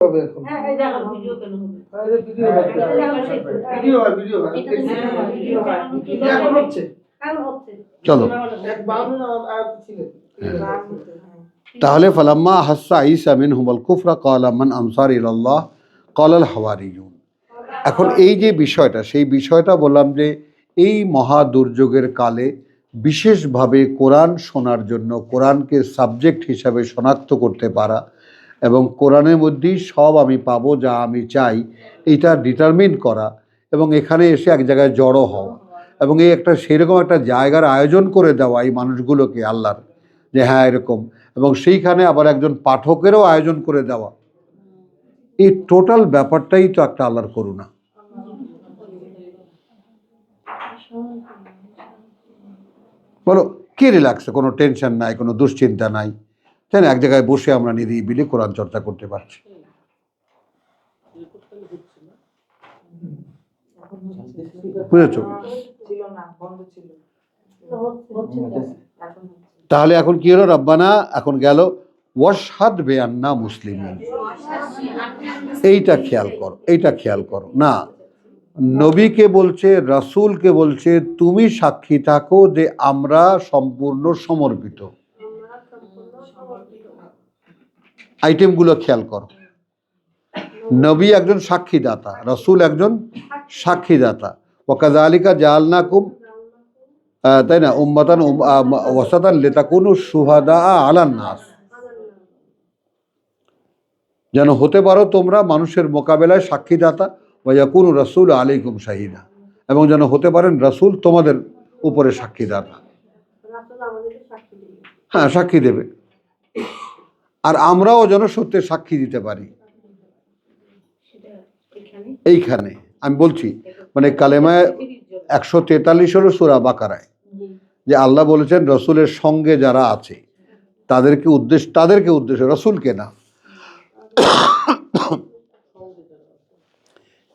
হবে এখন। ভিডিও কেন হবে? আরে ভিডিও হবে। ভিডিও হয়, ভিডিও হয়। ভিডিও এখন হচ্ছে। চলো। এক 52 আয়াত ছিল। তাহলে ফালাম্মা হাসসা ঈসা মিনহুমুল কুফরা ক্বালা মান আনসারি ইলাল্লাহ ক্বালাল হাওয়ারিয়ুন। এখন এই যে বিষয়টা, সেই বিষয়টা বললাম যে এই মহা দুর্যোগের কালে বিশেষভাবে কোরআন শোনার জন্য, কোরআনকে সাবজেক্ট হিসাবে শনাক্ত করতে পারা এবং কোরআনের মধ্যেই সব আমি পাবো যা আমি চাই, এইটা ডিটারমিন করা এবং এখানে এসে এক জায়গায় জড়ো হওয়া এবং এই একটা সেরকম একটা জায়গার আয়োজন করে দেওয়া এই মানুষগুলোকে আল্লাহর, যে হ্যাঁ এরকম, এবং সেইখানে আবার একজন পাঠকেরও আয়োজন করে দেওয়া, এই টোটাল ব্যাপারটাই তো একটা আল্লাহর করুণা। বলো কি রিল্যাক্সে, কোনো টেনশন নাই, কোনো দুশ্চিন্তা নাই, তাই না? এক জায়গায় বসে আমরা নিরিবিলি কোরআন চর্চা করতে পারছি। বুঝেছো? তাহলে এখন কি হলো? রব্বানা এখন গেল ওয়াশহাদ বিআন্না মুসলিমিন। এইটা খেয়াল করো, এইটা খেয়াল করো না, নবীকে বলছে, রাসূলকে বলছে তুমি সাক্ষী থাকো যে আমরা সম্পূর্ণ সমর্পিত। আইটেমগুলো খেয়াল করো। নবী একজন সাক্ষীদাতা, রাসূল একজন সাক্ষীদাতা। ওয়াকাযালিকা জাআলনাকুম, তাই না, উম্মাতান ওয়াসাতান লিতাকুনু শুহাদা আলান নাস, যেন হতে পারো তোমরা মানুষের মোকাবেলায় সাক্ষীদাতা। ওয়া ইয়াকুনু রাসূলু আলাইকুম শাহিদা, এবং যেন হতে পারেন রাসূল তোমাদের উপরে সাক্ষীদাতা। হ্যাঁ, সাক্ষী দেবে, আর আমরাও যেন সত্যের সাক্ষী দিতে পারি। এইখানে আমি বলছি, মানে কালেমায় 143 হলো সূরা বাকারায়, যে আল্লাহ বলেছেন রসুলের সঙ্গে যারা আছে তাদেরকে উদ্দেশ্য, রসুলকে না।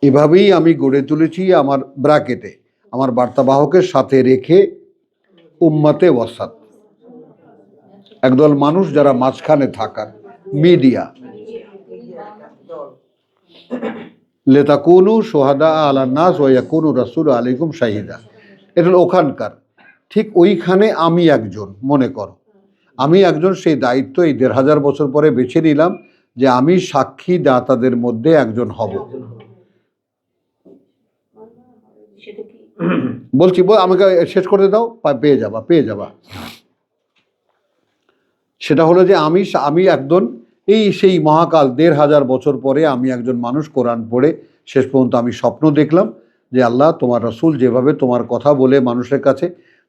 এভাবেই আমি গড়ে তুলেছি আমার ব্র্যাকেটে, আমার বার্তাবাহকের সাথে রেখে উম্মতে ওয়াসাত, একদল মানুষ যারা মাঝখানে থাকার, মিডিয়া। লিতাকুনু শুহাদা আলান নাস ওয়া ইয়াকুনু রাসূলু আলাইকুম শাহিদা, এটা হলো ওখানকার। ঠিক ওইখানে আমি একজন, মনে করো আমি একজন, সেই দায়িত্ব এই 1500 বছর পরে বেছে নিলাম যে আমি সাক্ষী দাতাদের মধ্যে একজন হব। বলছি, আমাকে শেষ করতে দাও, পেয়ে যাবা। সেটা হলো যে আমি একজন, এই সেই মহাকাল 1500 বছর পরে আমি একজন মানুষ, কোরআন পড়ে শেষ পর্যন্ত আমি স্বপ্ন দেখলাম যে আল্লাহ তোমার রাসূল যেভাবে তোমার কথা বলে মানুষের কাছে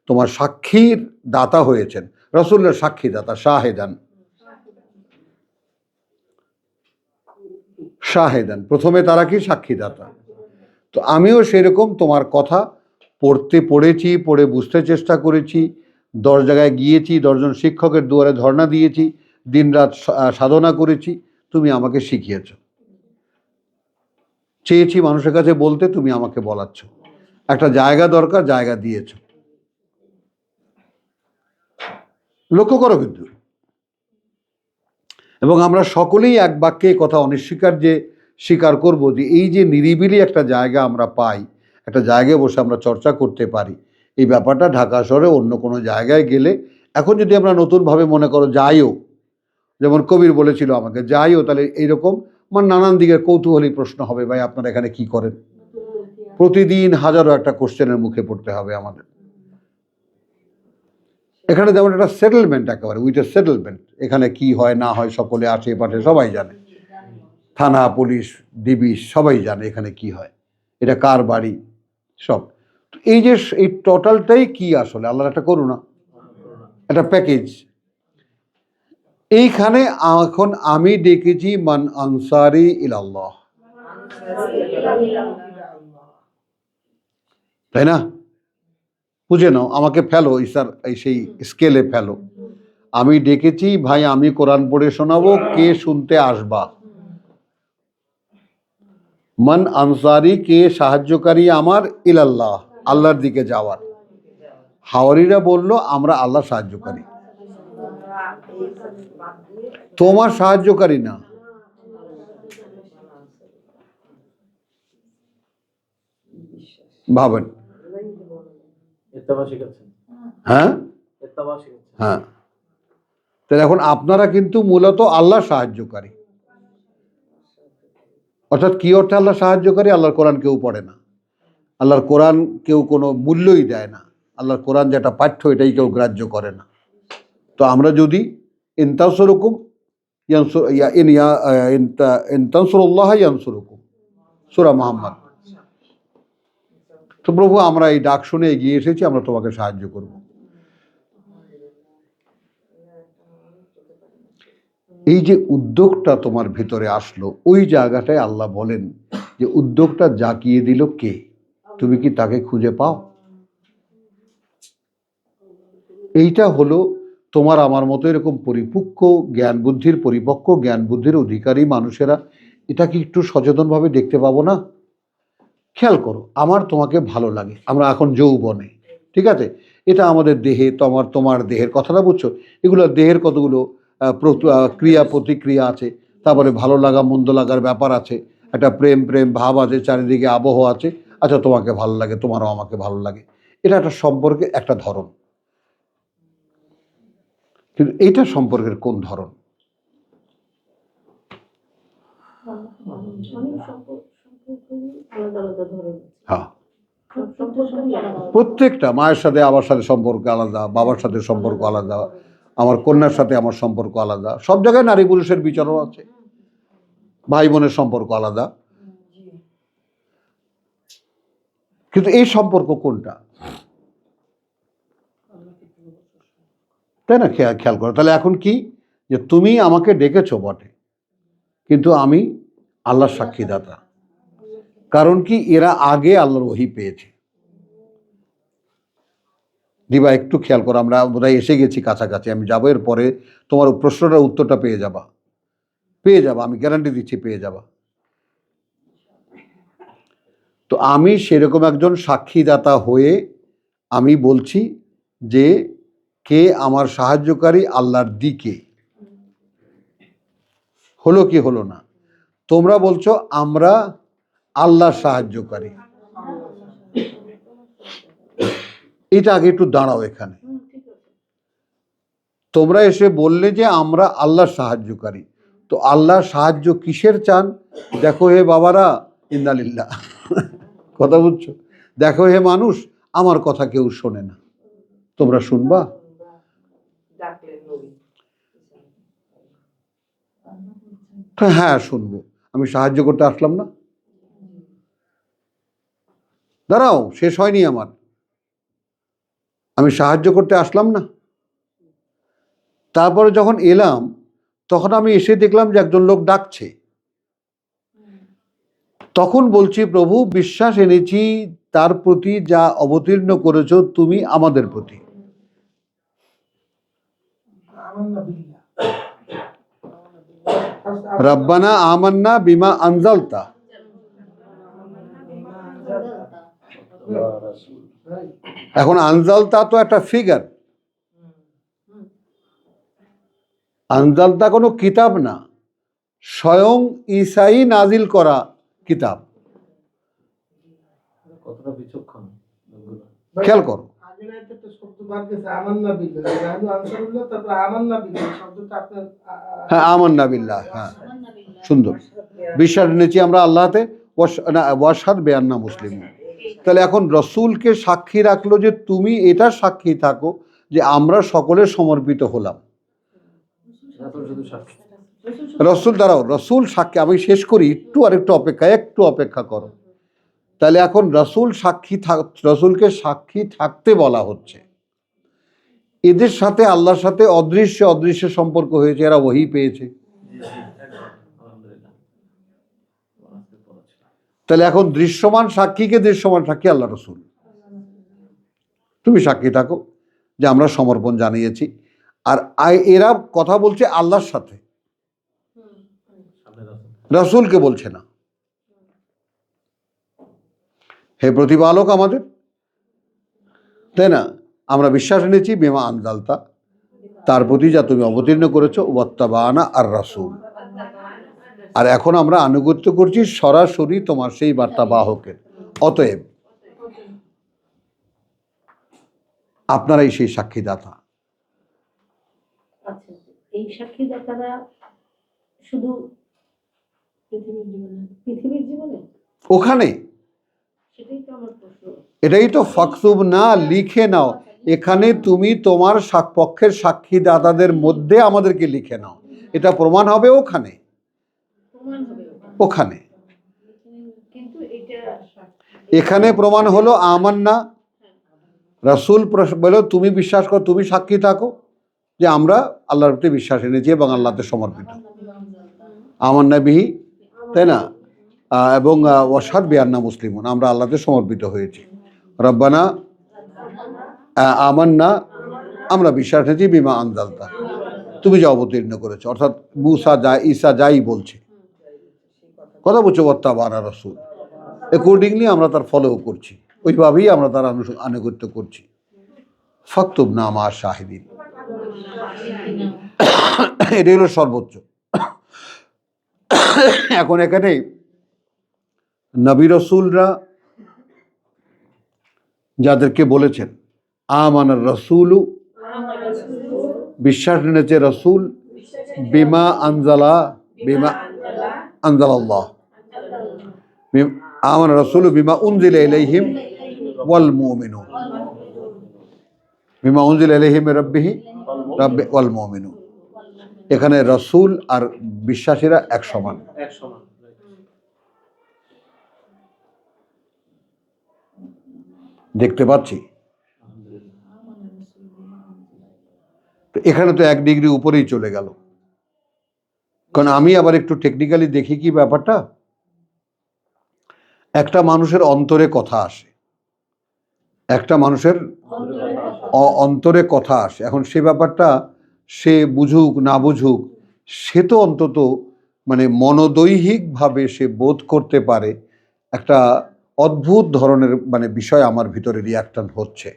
তোমার সাক্ষীর দাতা হয়েছেন, রাসূলের সাক্ষী দাতা, শাহেদান, প্রথমে তারা কি সাক্ষীদাতা। তো আমিও সেরকম তোমার কথা পড়ে বুঝতে চেষ্টা করেছি, 10 জায়গায় গিয়েছি, 10 জন শিক্ষকের দুয়ারে ধর্ণা দিয়েছি, দিনরাত সাধনা করেছি, তুমি আমাকে শিখিয়েছ। চেয়েছি মানুষের কাছে বলতে, তুমি আমাকে বলাচ্ছ। একটা জায়গা দরকার, জায়গা দিয়েছ। লক্ষ্য করো কিন্তু, এবং আমরা সকলেই এক বাক্যে কথা অনস্বীকার যে স্বীকার করব যে এই যে নিরিবিলি একটা জায়গা আমরা পাই, একটা জায়গায় বসে আমরা চর্চা করতে পারি, এই ব্যাপারটা ঢাকা শহরে অন্য কোনো জায়গায় গেলে, এখন যদি আমরা নতুনভাবে মনে করো যাইও, যেমন কবির বলেছিল আমাকে, যাইও, তাহলে এইরকম আমার নানান দিকের কৌতূহলী প্রশ্ন হবে, ভাই আপনারা এখানে কি করেন, প্রতিদিন হাজারো একটা কোশ্চেনের মুখে পড়তে হবে আমাদের। এখানে যেমন একটা সেটেলমেন্ট, একেবারে উইথ এ সেটেলমেন্ট, এখানে কি হয় না হয় সকলে আশেপাশে সবাই জানে, থানা, পুলিশ, ডিবি সবাই জানে এখানে কি হয়, এটা কার বাড়ি, সব। এই যে এই টোটালটাই কি আসলে আল্লাহর একটা করুণা, একটা প্যাকেজ। এইখানে এখন আমি ডেকেছি মান আনসারি ইলাল্লাহ, তাই না? বুঝে নাও, আমাকে ফেলো ইসার এই সেই স্কেলে ফেলো। আমি ডেকেছি ভাই, আমি কোরআন পড়ে শোনাবো, কে শুনতে আসবা? মান আনসারি, কে সাহায্যকারী আমার, ইলাল্লাহ, আল্লাহর দিকে যাওয়ার। হাওয়ারিরা বলল আমরা আল্লাহ সাহায্যকারী, তোমার সাহায্যকারী না। ভাবেন। হ্যাঁ হ্যাঁ, তাহলে এখন আপনারা কিন্তু মূলত আল্লাহ সাহায্যকারী। অর্থাৎ কি অর্থে আল্লাহ সাহায্যকারী? আল্লাহর কোরআন কেউ পড়ে না, আল্লাহর কোরআন কেউ কোনো মূল্যই দেয় না, আল্লাহর কোরআন যেটা পাঠ্য এটাই কেউ গ্রাহ্য করে না। তো আমরা যদি ইনতানসুরুকুম ইনতানসুরুল্লাহ ইয়ানসুরুকুম, সূরা মুহাম্মদ। তো প্রভু আমরা এই ডাক শুনে এগিয়ে এসেছি, আমরা তোমাকে সাহায্য করব। এই যে উদ্যোগটা তোমার ভিতরে আসলো, ওই জায়গাটায় আল্লাহ বলেন যে উদ্যোগটা জাগিয়ে দিল কে? তুমি কি তাকে খুঁজে পাও? এইটা হলো তোমার আমার মতো এরকম পরিপক্ক জ্ঞান বুদ্ধির, পরিপক্ক জ্ঞান বুদ্ধির অধিকারী মানুষেরা এটা কি একটু সচেতনভাবে দেখতে পাবো না? খেয়াল করো, আমার তোমাকে ভালো লাগে, আমরা এখন যৌবনে, ঠিক আছে, এটা আমাদের দেহে, তোমার দেহের কথাটা বুঝছো, এগুলো দেহের কতগুলো ক্রিয়া প্রতিক্রিয়া আছে, তারপরে ভালো লাগা মন্দ লাগার ব্যাপার আছে, একটা প্রেম ভাব আছে, চারিদিকে আবহ আছে। আচ্ছা, তোমাকে ভালো লাগে, তোমারও আমাকে ভালো লাগে, এটা একটা সম্পর্কে একটা ধরন। কিন্তু এইটা সম্পর্কের কোন ধরন? হ্যাঁ, প্রত্যেকটা মায়ের সাথে আমার সাথে সম্পর্ক আলাদা, বাবার সাথে সম্পর্ক আলাদা, আমার কন্যার সাথে আমার সম্পর্ক আলাদা, সব জায়গায় নারী পুরুষের বিচারও আছে, ভাই বোনের সম্পর্ক আলাদা। কিন্তু এই সম্পর্ক কোনটা? তাই না? খেয়াল করো। তাহলে এখন কি, যে তুমি আমাকে ডেকেছো বটে, কিন্তু আমি আল্লাহর সাক্ষীদাতা। কারণ কি, এরা আগে আল্লাহর ওহী পেয়েছে। দিবা একটু খেয়াল করো, আমরা বোধহয় এসে গেছি কাছাকাছি, আমি যাবো, এর পরে তোমার প্রশ্নটার উত্তরটা পেয়ে যাবা, আমি গ্যারান্টি দিচ্ছি পেয়ে যাবা। তো আমি সেরকম একজন সাক্ষীদাতা হয়ে আমি বলছি যে কে আমার সাহায্যকারী আল্লাহর দিকে। হলো কি হলো না? তোমরা বলছো আমরা আল্লাহর সাহায্যকারী, এটা আগে একটু দাঁড়াও এখানে। তোমরা এসে বললে যে আমরা আল্লাহর সাহায্যকারী, তো আল্লাহর সাহায্য কিসের চান? দেখো হে বাবারা, ইন্নালিল্লাহ, কথা বুঝছো? দেখো হে মানুষ, আমার কথা কেউ শোনে না, তোমরা শুনবা? হ্যাঁ শুনবো। আমি সাহায্য করতে আসলাম না? দাঁড়াও, শেষ হয়নি আমার। আমি সাহায্য করতে আসলাম না? তারপরে যখন এলাম, তখন আমি এসে দেখলাম যে একজন লোক ডাকছে। তখন বলছি, প্রভু বিশ্বাস এনেছি তার প্রতি যা অবতীর্ণ করেছো তুমি আমাদের প্রতি। রব্বানা আমান্না বিমা আনজালতা। এখন আনজালতা তো একটা ফিগার, আনজালতা কোনো কিতাব না, স্বয়ং ঈসাই নাজিল করা কিতাব। খেয়াল করো, হ্যাঁ আমান্না বিল্লাহ, হ্যাঁ সুন্দর, বিশ্বাস এনেছি আমরা আল্লাহতে, ওয়াশহাদ বিআন্না মুসলিম। তাহলে এখন রসুলকে সাক্ষী রাখলো যে তুমি এটা সাক্ষী থাকো যে আমরা সকলে সমর্পিত হলাম। রসুল দাঁড়াও, রসুল সাক্ষী, আমি শেষ করি, একটু অপেক্ষা করো। তাহলে এখন রসুলকে সাক্ষী থাকতে বলা হচ্ছে। এদের সাথে আল্লাহর সাথে অদৃশ্য সম্পর্ক হয়েছে, এরা ওহী পেয়েছে। তাহলে এখন দৃশ্যমান সাক্ষী আল্লাহ রসুল। তুমি সাক্ষী থাকো যে আমরা সমর্পণ জানিয়েছি। আর এরা কথা বলছে আল্লাহর সাথে, রসুলকে বলছে না। হে প্রতিপালক আমাদের, তাই না, আমরা বিশ্বাস এনেছি বিমা আনজালতা, তার প্রতি যা তুমি অবতীর্ণ করেছো, ওয়াত্তাবানা আর রাসূল, আর এখন আমরা আনুগত্য করছি সরাসরি তোমার সেই বার্তা বাহকের। অতএব আপনারাই সেই সাক্ষীদাতা। আচ্ছা, এই সাক্ষীদাতারা শুধু পৃথিবীর জীবনে ওখানে সেটাই তো আমার প্রশ্ন। এটাই তো ফাকতুব না, লিখে নাও। এখানে তুমি তোমার পক্ষের সাক্ষীদাতাদের মধ্যে আমাদেরকে লিখে নাও, এটা প্রমাণ হবে ওখানে। প্রমাণ হবে ওখানে কিন্তু এটা এখানে প্রমাণ হলো আমান্না। রাসূল বলো তুমি বিশ্বাস করো, তুমি সাক্ষী থাকো যে আমরা আল্লাহর প্রতি বিশ্বাস এনেছি এবং আল্লাহতে সমর্পিত। আমান্না বিহি, তাই না? এবং ওয়াশহাদ বিআন্না মুসলিমুন, আমরা আল্লাহতে সমর্পিত হয়েছি। রব্বানা আমান্না, আমরা বিশ্বাস এনেছি বিমা আনজালতা, তুমি যা অবতীর্ণ করেছো। অর্থাৎ মুসা যা ঈসা যাই বলছে, কথা বলছো ওয়াত্তাবা'না রাসূল, অ্যাকর্ডিংলি আমরা তার ফলো করছি, ওইভাবেই আমরা তার আনুগত্য করছি। ফাকতুবনা মা শাহিদিন, এটাই হলো সর্বোচ্চ। এখন এখানে নবী রাসূলরা যাদেরকে বলেছেন আমানার রাসূলু, বিশ্বাস এনেছে রাসূল, বিমা আনজালা, বিমা আনজালাল্লাহ, আমানার রাসূলু বিমা উনজিলা ইলাইহিম ওয়াল মুমিনুন, বিমা উনজিলা ইলাইহিম মির রাব্বিহি ওয়াল মুমিনুন। এখানে রাসূল আর বিশ্বাসীরা এক সমান। দেখতে পাচ্ছি তো এখানে তো 1 ডিগ্রি উপরেই চলে গেল। কারণ আমি আবার একটু টেকনিক্যালি দেখি কি ব্যাপারটা। একটা মানুষের অন্তরে কথা আসে, একটা মানুষের অন্তরে কথা আসে। এখন সে ব্যাপারটা সে বুঝুক না বুঝুক, সে তো অন্তত মানে মনোদৈহিকভাবে সে বোধ করতে পারে একটা অদ্ভুত ধরনের মানে বিষয় আমার ভিতরে রিয়াকশন হচ্ছে।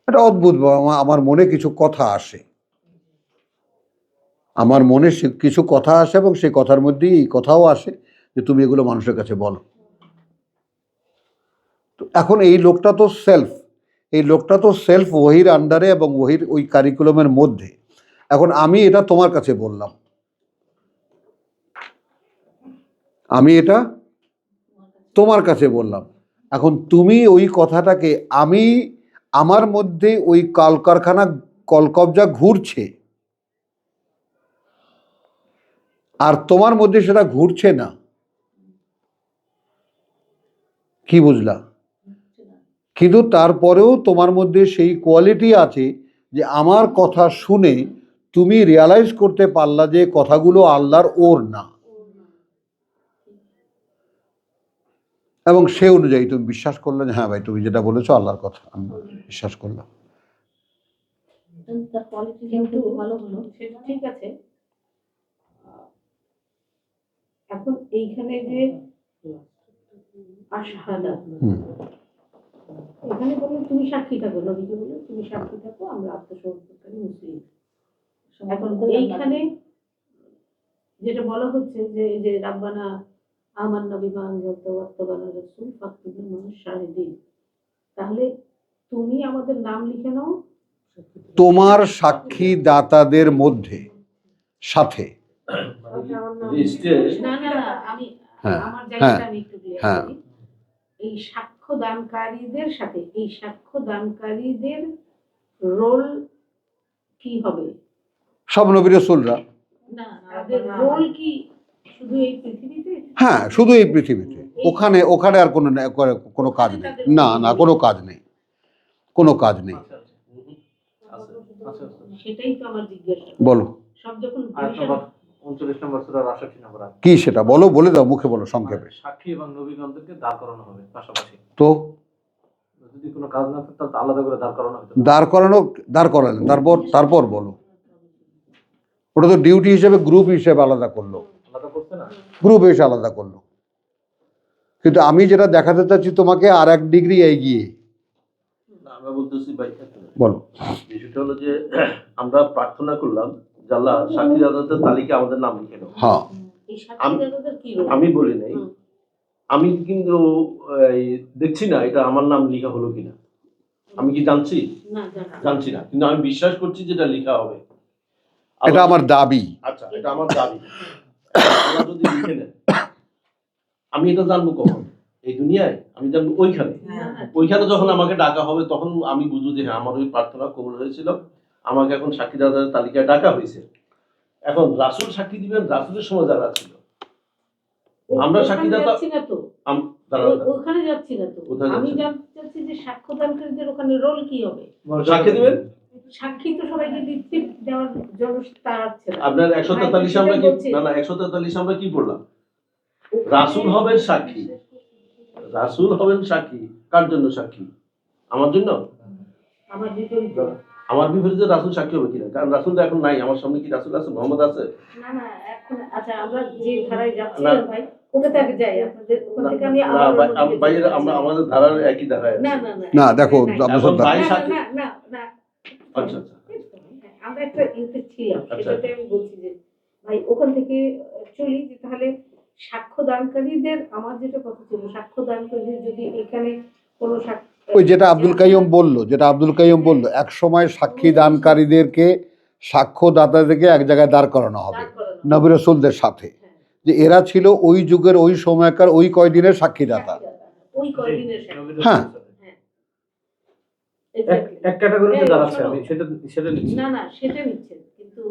এটা অদ্ভুত, আমার মনে কিছু কথা আসে, আমার মনে কিছু কথা আসে এবং সেই কথার মধ্যেই এই কথাও আসে যে তুমি এগুলো মানুষের কাছে বলো। তো এখন এই লোকটা তো সেলফ ওহির আন্ডারে এবং ওহির ওই কারিকুলামের মধ্যে। এখন আমি এটা তোমার কাছে বললাম, আমি এটা তোমার কাছে বললাম। এখন তুমি ওই কথাটাকে, আমি আমার মধ্যে ওই কলকারখানা কলকবজা ঘুরছে আর তোমার মধ্যে সেটা ঘুরছে না, কি বুঝলা? কিন্তু তারপরেও তোমার মধ্যে সেই কোয়ালিটি আছে যে আমার কথা শুনে তুমি রিয়ালাইজ করতে পারলা যে কথাগুলো আল্লাহর ওর না, এবং সে অনুযায়ী তুমি বিশ্বাস করলে যে হ্যাঁ ভাই তুমি যেটা বলেছো আল্লাহর কথা, আমি বিশ্বাস করলাম। তার কোয়ালিটি কিন্তু ভালো হলো, সেটা ঠিক আছে। এখন এইখানে যে আশহাদা, এখানে বলে তুমি সাক্ষী থাকো, নবীজি বলে তুমি সাক্ষী থাকো আমরা আত্মসমর্পণকারী মুসলিম। এখন এইখানে যেটা বলা হচ্ছে যে এই যে রাব্বানা আমান্না বিমা আনজালতা ওয়াত্তাবা'না রাসূল ফাকতুবনা মা শাহিদিন, তাহলে তুমি আমাদের নাম লিখে নাও তোমার সাক্ষী দাতাদের মধ্যে সাথে। না না না, আমি হ্যাঁ, আমার জায়গাটা আমি একটু ক্লিয়ার হ্যাঁ। করি। এই সাক্ষ্যদানকারীদের সাথে এই সাক্ষ্যদানকারীদের রোল কি হবে? সব নবী রাসূলরা। না, তাদের রোল কি শুধু এই পৃথিবীতে? হ্যাঁ, শুধু এই পৃথিবীতে। ওখানে আর কোনো কাজ নেই। না না, কোনো কাজ নেই, কোনো কাজ নেই। সেটাই তো আমার জিজ্ঞাসা। বলো সব যখন 39 নম্বর সূরার 68 নম্বর আয়াত। কি সেটা বলো, বলে দাও, মুখে বলো সংক্ষেপে। সাক্ষী এবং নবীগণদেরকে দাঁড় করানো হবে পাশাপাশি। তো যদি কোনো কাজ না থাকে তাহলে আলাদা করে দাঁড় করানো হবে। দাঁড় করালেন, তারপর বলো। ওটা তো ডিউটি হিসেবে গ্রুপ হিসেবে আলাদা করলো, আলাদা করতে না, গ্রুপ হিসেবে আলাদা করলো। কিন্তু আমি যেটা দেখাতে চাচ্ছি তোমাকে আর 1 ডিগ্রি এগিয়ে। আমরা বলতেছি ভাই, বলো। বিষয়টা হলো যে আমরা প্রার্থনা করলাম যে আল্লাহ সাক্ষীদাতাদের তালিকা আমাদের নাম লিখে দাও। হ্যাঁ, এই সাক্ষীদাতাদের কি রোল? আমি বলি নাই, হুম। আমি কিন্তু এই দেখছি না এটা আমার নাম লেখা হলো কিনা, আমি কি জানছি? না, জানা। জানছি না, কিন্তু আমি বিশ্বাস করছি যেটা লেখা হবে। এটা আমার দাবি। আচ্ছা, এটা আমার দাবি। আল্লাহ যদি লিখে নেন, আমি এটা জানবো কখন? এই দুনিয়ায় আমি জানবো ওইখানে। ওইখানে যখন আমাকে ডাকা হবে তখন আমি বুঝবো যে হ্যাঁ আমার ওই প্রার্থনা কবুল হয়েছিল, আমাকে এখন সাক্ষীদাতাদের তালিকায় ডাকা হয়েছে। এখন রাসূল সাক্ষী দিবেন রাসূলের সময় যারা ছিল, আমরা ওখানে সাক্ষীদাতা যাচ্ছি না তো, ওখানে যাচ্ছি না তো। কোথায় আমি যাচ্ছেন? জানতে চাচ্ছি যে সাক্ষ্যদানকারীদের ওখানে রোল কি হবে? সাক্ষী দিবেন। সাক্ষী তো সবাইকে দিতে দেওয়ার জন্য তাড়াচ্ছে না। আপনার 143 আমরা কি না না 143 আমরা কি বললাম? রাসূল হবেন সাক্ষী। রাসূল হবেন সাক্ষী। কার জন্য সাক্ষী? আমার জন্য? আমার বিপরীত। আমার বিপরীতে রাসূল সাক্ষী হবে কিনা? কারণ রাসূল তো এখন নাই। আমার সামনে কি রাসূল আছে? মুহাম্মদ আছে? না না, এখন আচ্ছা আমরা যে ধারায় যাচ্ছি না। ভাই, ওটাতে আগে যাই। আপনাদের ওখান থেকে আমি না আবার বাইরে আমরা আমাদের ধারার একই ধারায় আছি। না না না না, দেখো, নাই। আমরা এখন সব ভাই না, সাক্ষী। না না না। আচ্ছা আচ্ছা। আমরা একটা ইউতে ছিলাম, আচ্ছা। সেটাতে আমি বলছি যে ভাই ওখান থেকে চলি, যে তাহলে সাক্ষ্যদানকারীদের, আমার যেটা কথা ছিল, সাক্ষ্যদানকারীদের যদি এখানে কোনো ওই যেটা আব্দুল কাইয়ুম বলল, এক সময় সাক্ষী দানকারীদেরকে, সাক্ষ্যদাতাদেরকে এক জায়গায় দাঁড় করানো হবে নবী রাসূলদের সাথে, যে এরা ছিল ওই যুগের ওই সময়কার ওই কয়দিনের সাক্ষীদাতা। ওই কয়দিনের সাক্ষী। হ্যাঁ। এক ক্যাটাগরিতে দাঁড়াচ্ছে, আমি সেটা নিচ্ছি। না না, সেটা নিচ্ছেন, কিন্তু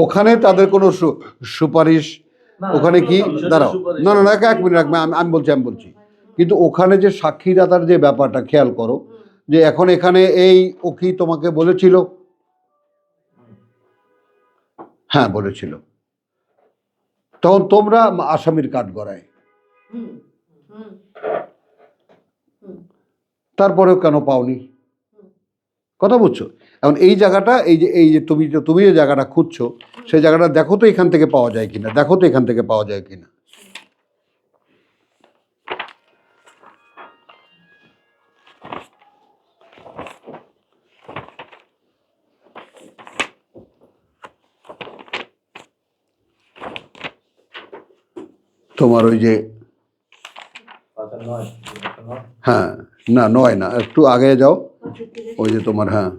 ওখানে তাদের কোনো সুপারিশ, না, ওখানে কি বিষয়টা দাঁড়াও, সুপারিশ। না না না, এক মিনিট, আমি বলছি, কিন্তু ওখানে যে সাক্ষীদাতার যে ব্যাপারটা খেয়াল করো, যে এখন এখানে এই ও কি তোমাকে বলেছিল? হ্যাঁ বলেছিল। তখন তোমরা আসামির কাঠ গড়ায়, হুম হুম তারপরেও কেন পাওনি? কথা বুঝছো? এখন এই জায়গাটা, এই যে তুমি যে জায়গাটা খুঁজছো, সেই জায়গাটা দেখো তো এখান থেকে পাওয়া যায় কিনা। তোমার ওই যে, হ্যাঁ, না 9 না, একটু আগে যাও, ওই যে তোমার, হ্যাঁ,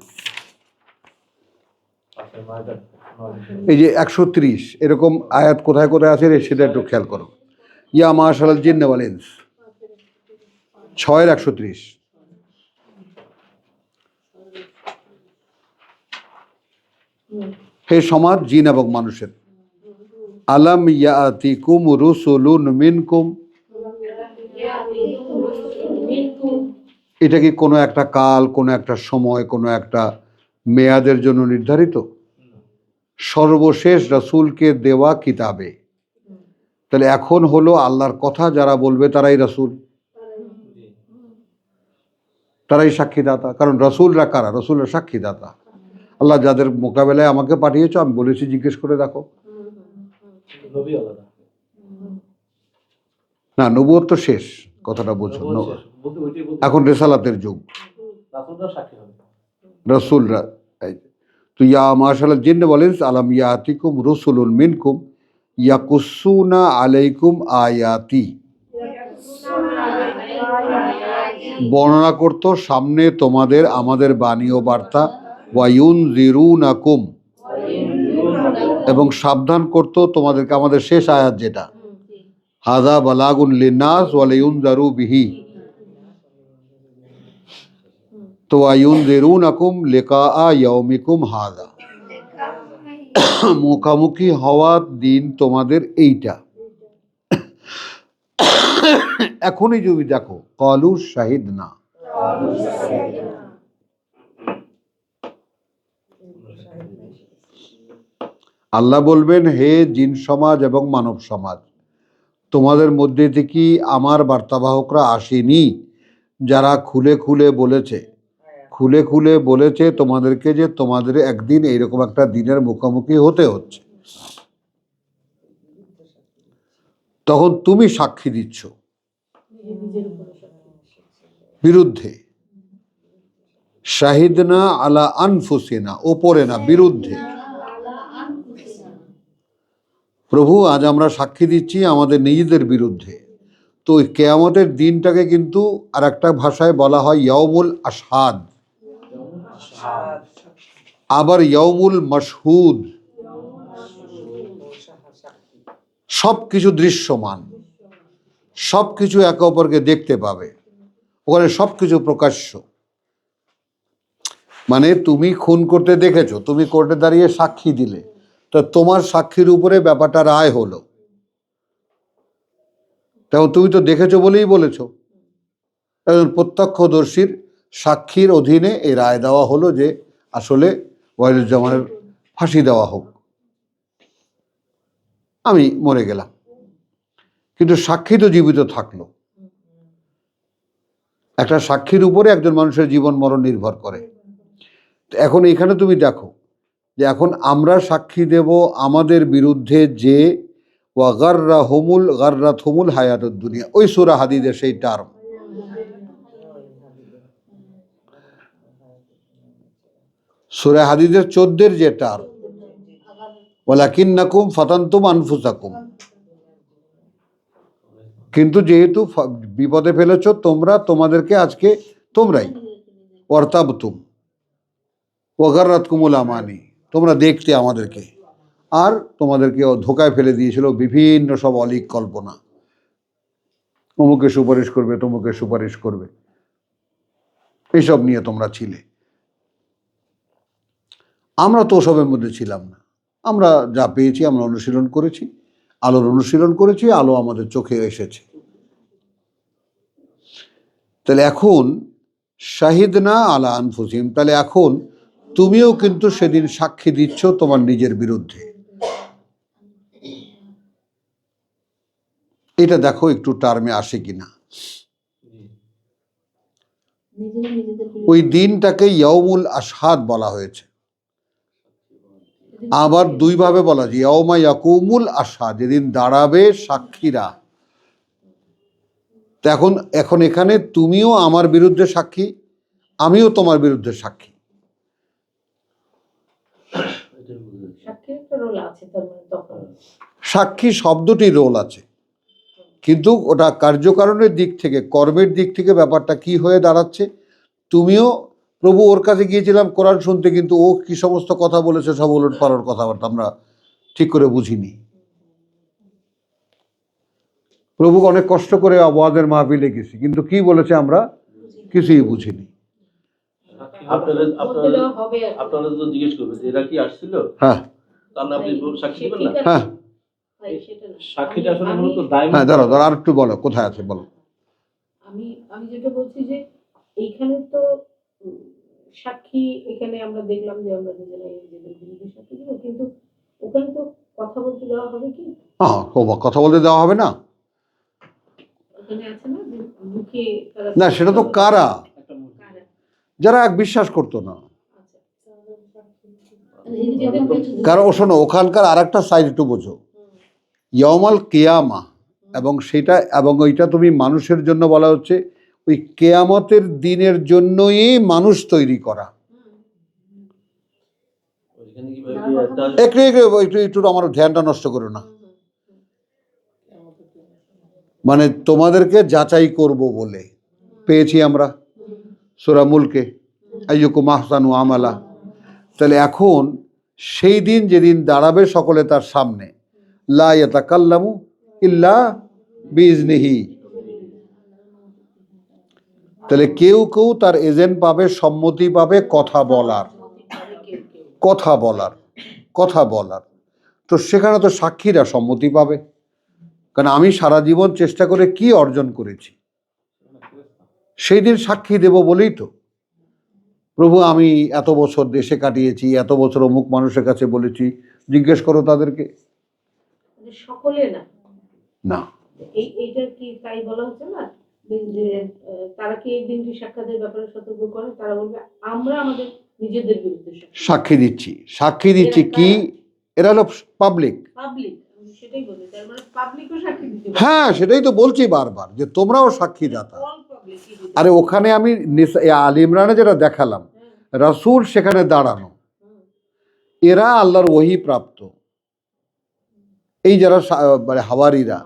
এই যে 130 এরকম আয়াত কোথায় কোথায় আছে রে, সেটা একটু খেয়াল করো। ইয়া মাশারাল জিন্নি ওয়াল ইনস, 6-130। হে সমাজ, জিন এবং মানুষের, আলাম ইয়াতিকুম রুসুলুন মিনকুম, এটা কি কোনো একটা কাল, কোনো একটা সময়, কোনো একটা মেয়াদের জন্য নির্ধারিত? সর্বশেষ রাসূলকে দেওয়া কিতাবে, তাহলে এখন হলো আল্লাহর কথা যারা বলবে তারাই রাসূল, তারাই সাক্ষীদাতা। কারণ রাসূলরা কারা? রাসূলরা সাক্ষীদাতা। আল্লাহ যাদের মোকাবেলায় আমাকে পাঠিয়েছো, আমি বলেছি জিজ্ঞেস করে দেখো। নবী আলাদা। না, নবুয়ত তো শেষ, কথাটা বুঝছো, এখন রেসালাতের যুগ, রাসূলরা সাক্ষী হবে। রাসূলরা। তো ইয়া মাশাআল্লাহ জিন্ন বলেন, আলাম ইয়াতিকুম রুসুলুন মিনকুম ইয়াকুসুনা আলাইকুম আয়াতি, বর্ণনা করত সামনে তোমাদের আমাদের বাণী ও বার্তা, ওয়ায়ুনজিরুনাকুম, এবং সাবধান করত তোমাদেরকে আমাদের শেষ আয়াত যেটা, হাযা বালাগুন লিন্নাস ওয়া লিউনজারু বিহি, তো ওয়ায়ুনজিরুনাকুম লিকা ইয়াউমিকুম হাযা, মুখামুখি হওয়ার দিন তোমাদের এইটা। এখনই যদি দেখো, ক্বালু শাহিদনা, আল্লাহ বলবেন, হে জিন সমাজ এবং মানব সমাজ, তোমাদের মধ্যে থেকে আমার বার্তাবাহকরা আসেনি যারা খুলে খুলে বলেছে তোমাদেরকে যে তোমাদের একদিন এইরকম একটা দিনের মুখোমুখি হতে হচ্ছে, তখন তুমি সাক্ষী দিচ্ছ বিরুদ্ধে, শাহিদনা আলা আনফুসিনা, ওপরে না, বিরুদ্ধে। প্রভু আজ আমরা সাক্ষী দিচ্ছি আমাদের নিজেদের বিরুদ্ধে। তো ওই কেয়ামতের দিনটাকে কিন্তু আর একটা ভাষায় বলা হয় ইয়াউমুল আশহাদ, আবার ইয়াউমুল মাশহুদ। সব কিছু দৃশ্যমান, সব কিছু একে অপরকে দেখতে পাবে, ওখানে সব কিছু প্রকাশ্য। মানে তুমি খুন করতে দেখেছো, তুমি কোর্টে দাঁড়িয়ে সাক্ষী দিলে, তো তোমার সাক্ষীর উপরে ব্যাপারটা রায় হলো, তখন তুমি তো দেখেছো বলেই বলেছো। একজন প্রত্যক্ষদর্শীর সাক্ষীর অধীনে এই রায় দেওয়া হলো যে আসলে ওয়াহিদুজ্জামানের ফাঁসি দেওয়া হোক, আমি মরে গেলাম, কিন্তু সাক্ষী তো জীবিত থাকলো। একটা সাক্ষীর উপরে একজন মানুষের জীবন মরণ নির্ভর করে। এখন এখানে তুমি দেখো যে এখন আমরা সাক্ষী দেব আমাদের বিরুদ্ধে যে গাররাতহুমুল হায়াতুদ দুনিয়া, ওই সূরা হাদীদের সেই টার্ম। সূরা হাদীদের 14 যে টার্ম, ওয়ালাকিন্নাকুম ফাতানতুম আনফুসাকুম, কিন্তু যেহেতু বিপদে ফেলেছো তোমরা, তোমাদেরকে আজকে তোমরাই ওয়ারতাবতুম ওয়াগাররাতকুমুল আমানি, তোমরা দেখতে আমাদেরকে, আর তোমাদেরকে ধোকায় ফেলে দিয়েছিল বিভিন্ন সব অলীক কল্পনা, অমুকে সুপারিশ করবে, তমুকে সুপারিশ করবে, এইসব নিয়ে তোমরা ছিলে। আমরা তো ওসবের মধ্যে ছিলাম না। আমরা যা পেয়েছি আমরা অনুশীলন করেছি, আলোর অনুশীলন করেছি, আলো আমাদের চোখে এসেছে। তাহলে এখন শাহিদনা আলা আনফুসিহিম, তাহলে এখন তুমিও কিন্তু সেদিন সাক্ষী দিচ্ছ তোমার নিজের বিরুদ্ধে। এটা দেখো একটু টার্মে আসে কিনা। ওই দিনটাকে ইয়াউমুল আশহাদ বলা হয়েছে, আবার দুইভাবে বলা যায়, ইয়াউমা ইয়াকুমুল আশহাদ, যেদিন দাঁড়াবে সাক্ষীরা। তো এখন এখানে তুমিও আমার বিরুদ্ধে সাক্ষী, আমিও তোমার বিরুদ্ধে সাক্ষী। সাক্ষী শব্দটি রোল আছে, কিন্তু ওটা কার্যকারণের দিক থেকে, কর্মের দিক থেকে ব্যাপারটা কি হয়ে দাঁড়াচ্ছে। তুমিও, প্রভু ওর কাছে গিয়েছিলাম কোরআন শুনতে, কিন্তু ও কি সমস্ত কথা বলেছে সব উলট পালট কথাবার্তা আমরা ঠিক করে বুঝিনি। প্রভুকে অনেক কষ্ট করে ওয়াজের মাহফিলে গেছি, কিন্তু কি বলেছে আমরা কিছুই বুঝিনি। আপনারা তো জিজ্ঞেস করবে যে এরা কি আসছিল, হ্যাঁ তাহলে আপনি সাক্ষী দিবেন না। হ্যাঁ সাক্ষীটা আসলে মূলত দায়। হ্যাঁ, দাঁড়াও আর একটু বলো, কোথায় আছে বলো। আমি যেটা বলছি যে এইখানে তো সাক্ষী, এখানে আমরা দেখলাম যে আমরা নিজেরাই নিজেদের বিরুদ্ধে সাক্ষী দিব, কিন্তু ওখানে তো কথা বলতে দেওয়া হবে কি? হ্যাঁ, কথা বলতে দেওয়া হবে না। ওখানে আছে না যে মুখে না, সেটা তো কারা, যারা এক বিশ্বাস করতো না। কারণ শোনো, ওখানকার আর একটা সাইড একটু বোঝো, ইয়াউমাল কিয়ামা, এবং সেটা, এবং ওইটা তুমি মানুষের জন্য বলা হচ্ছে, ওই কেয়ামতের দিনের জন্যই মানুষ তৈরি করা। একটু আমার ধ্যানটা নষ্ট করো না। মানে তোমাদেরকে যাচাই করব বলে পেয়েছি আমরা সূরা মুলকে, আইয়ুকুম আহসানু আমালা। তাহলে এখন সেই দিন যেদিন দাঁড়াবে সকলে তার সামনে, লা ইয়াতাকাল্লামু ইল্লা বিইজনিহি, তাহলে কেউ কেউ তার এজেন্ট পাবে, সম্মতি পাবে কথা বলার। তো সেখানে তো সাক্ষীরা সম্মতি পাবে, কারণ আমি সারা জীবন চেষ্টা করে কি অর্জন করেছি, সেই দিন সাক্ষী দেব বলেই তো। প্রভু আমি এত বছর দেশে কাটিয়েছি, এত বছর অমুক মানুষের কাছে বলেছি, জিজ্ঞেস করো তাদেরকে। সকলে না, এইটা কি তাই বলা হচ্ছে না যে তারা কি এই দিনটি সাক্ষাতের ব্যাপারে সতর্ক করে? তারা বলবে আমরা আমাদের নিজেদের বিরুদ্ধে সাক্ষী দিচ্ছি কি? এরা হলো পাবলিক। সেটাই বলি, তার মানে পাবলিকও সাক্ষী দিতে পারে। হ্যাঁ, সেটাই তো বলছি বারবার যে তোমরাও সাক্ষীদাতা। আরে ওখানে আমি আল ইমরানে যেটা দেখালাম, রাসূল সেখানে দাঁড়ানো, এরা আল্লাহর ওহী প্রাপ্ত। এই যারা মানে হাওয়ারিরা,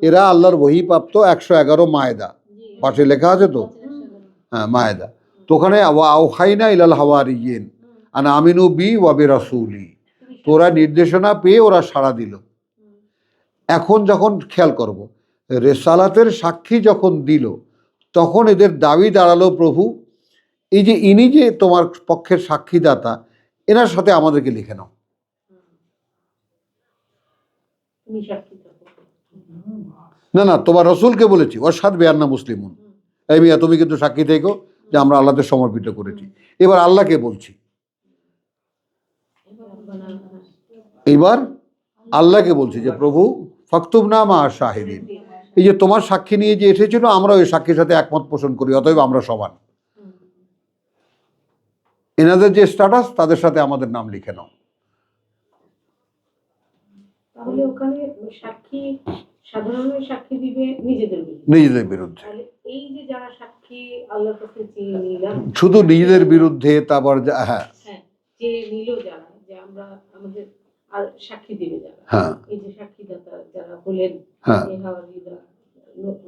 এরা আল্লাহর ওহী প্রাপ্ত। 111 মায়েদা পাশে লেখা আছে তো, হ্যাঁ মায়েদা। তো ওখানে আওহাইনা ইলাল হাওয়ারিয়িন আন আমিনু বি ওয়া বিরাসূলি, তোরা নির্দেশনা পেয়ে ওরা সাড়া দিল। এখন যখন খেয়াল করব, রেসালাতের সাক্ষী যখন দিল, তখন এদের দাবি দাঁড়ালো, প্রভু এই যে ইনি যে তোমার পক্ষের সাক্ষীদাতা, এনার সাথে আমাদেরকে লিখে নাও। তুমি সাক্ষী থাকো। না না, তোমার রসুলকে বলেছি, ওয়াশহাদ বিআন্না মুসলিমুন, এই মিয়া তুমি কিন্তু সাক্ষী থেকো যে আমরা আল্লাহকে সমর্পিত করেছি। এবার আল্লাহকে বলছি, এইবার আল্লাহকে বলছি যে প্রভু ফাকতুবনা মা শাহিদিন, এই যে তোমার সাক্ষী নিয়ে যে এসেছিল, আমরা ওই সাক্ষীর সাথে একমত পোষণ করি, অতএব আমরা সমান। এনাদের যে স্ট্যাটাস, তাদের সাথে আমাদের নাম লিখে নাও। তাহলে ওখানে সাক্ষী সাধারণ সাক্ষী দিবে নিজেদের বিরুদ্ধে। নিজেদের বিরুদ্ধে, তাহলে এই যে যারা সাক্ষী আল্লাহর কাছে চেয়ে নিলাম, শুধু নিজেদের বিরুদ্ধে, তারপর হ্যাঁ হ্যাঁ চেয়ে নিল যারা, যে আমরা আমাদের আর সাক্ষী দিবে যারা, হ্যাঁ এই যে সাক্ষীদাতা যারা হলেন হ্যাঁ এই হাওয়ারিরা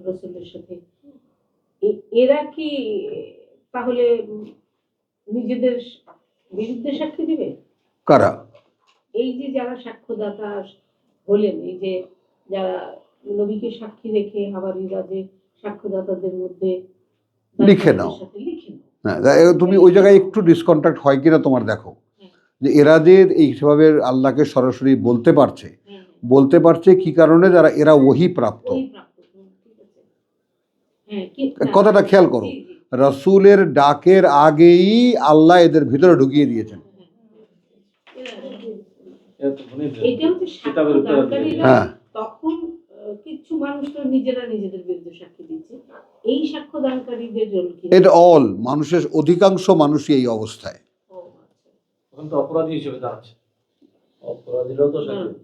রাসূলের সাথে, এরা কি তাহলে নিজেদের বিরুদ্ধে সাক্ষী দিবে? কারা? এই যে যারা সাক্ষ্যদাতা হলেন, এই যে যারা নবীকে সাক্ষী রেখে হাওয়ারিরা যে সাক্ষ্যদাতাদের মধ্যে লিখে নাও। লিখে নাও। হ্যাঁ, তুমি ওই জায়গায় একটু ডিসকন্ট্যাক্ট হয় কিনা তোমার দেখো, যে এরা যে এইভাবে আল্লাহকে সরাসরি বলতে পারছে, বলতে পারছে কি কারণে? যারা এরা ওহী প্রাপ্ত। কথাটা খেয়াল করো, রাসূলের ডাকের আগেই আল্লাহ এদের ভিতরে ঢুকিয়ে দিয়েছেন। হ্যাঁ, তখন কিছু মানুষ তো নিজেরা নিজেদের বিরুদ্ধে সাক্ষী দিচ্ছে, এই সাক্ষ্যদানকারীদের রোল কি? এটা অল মানুষের অধিকাংশ মানুষই এই অবস্থায়। এখন তো অপরাধী হিসেবে দাঁড়াচ্ছে। অপরাধীরাও তো সাক্ষী।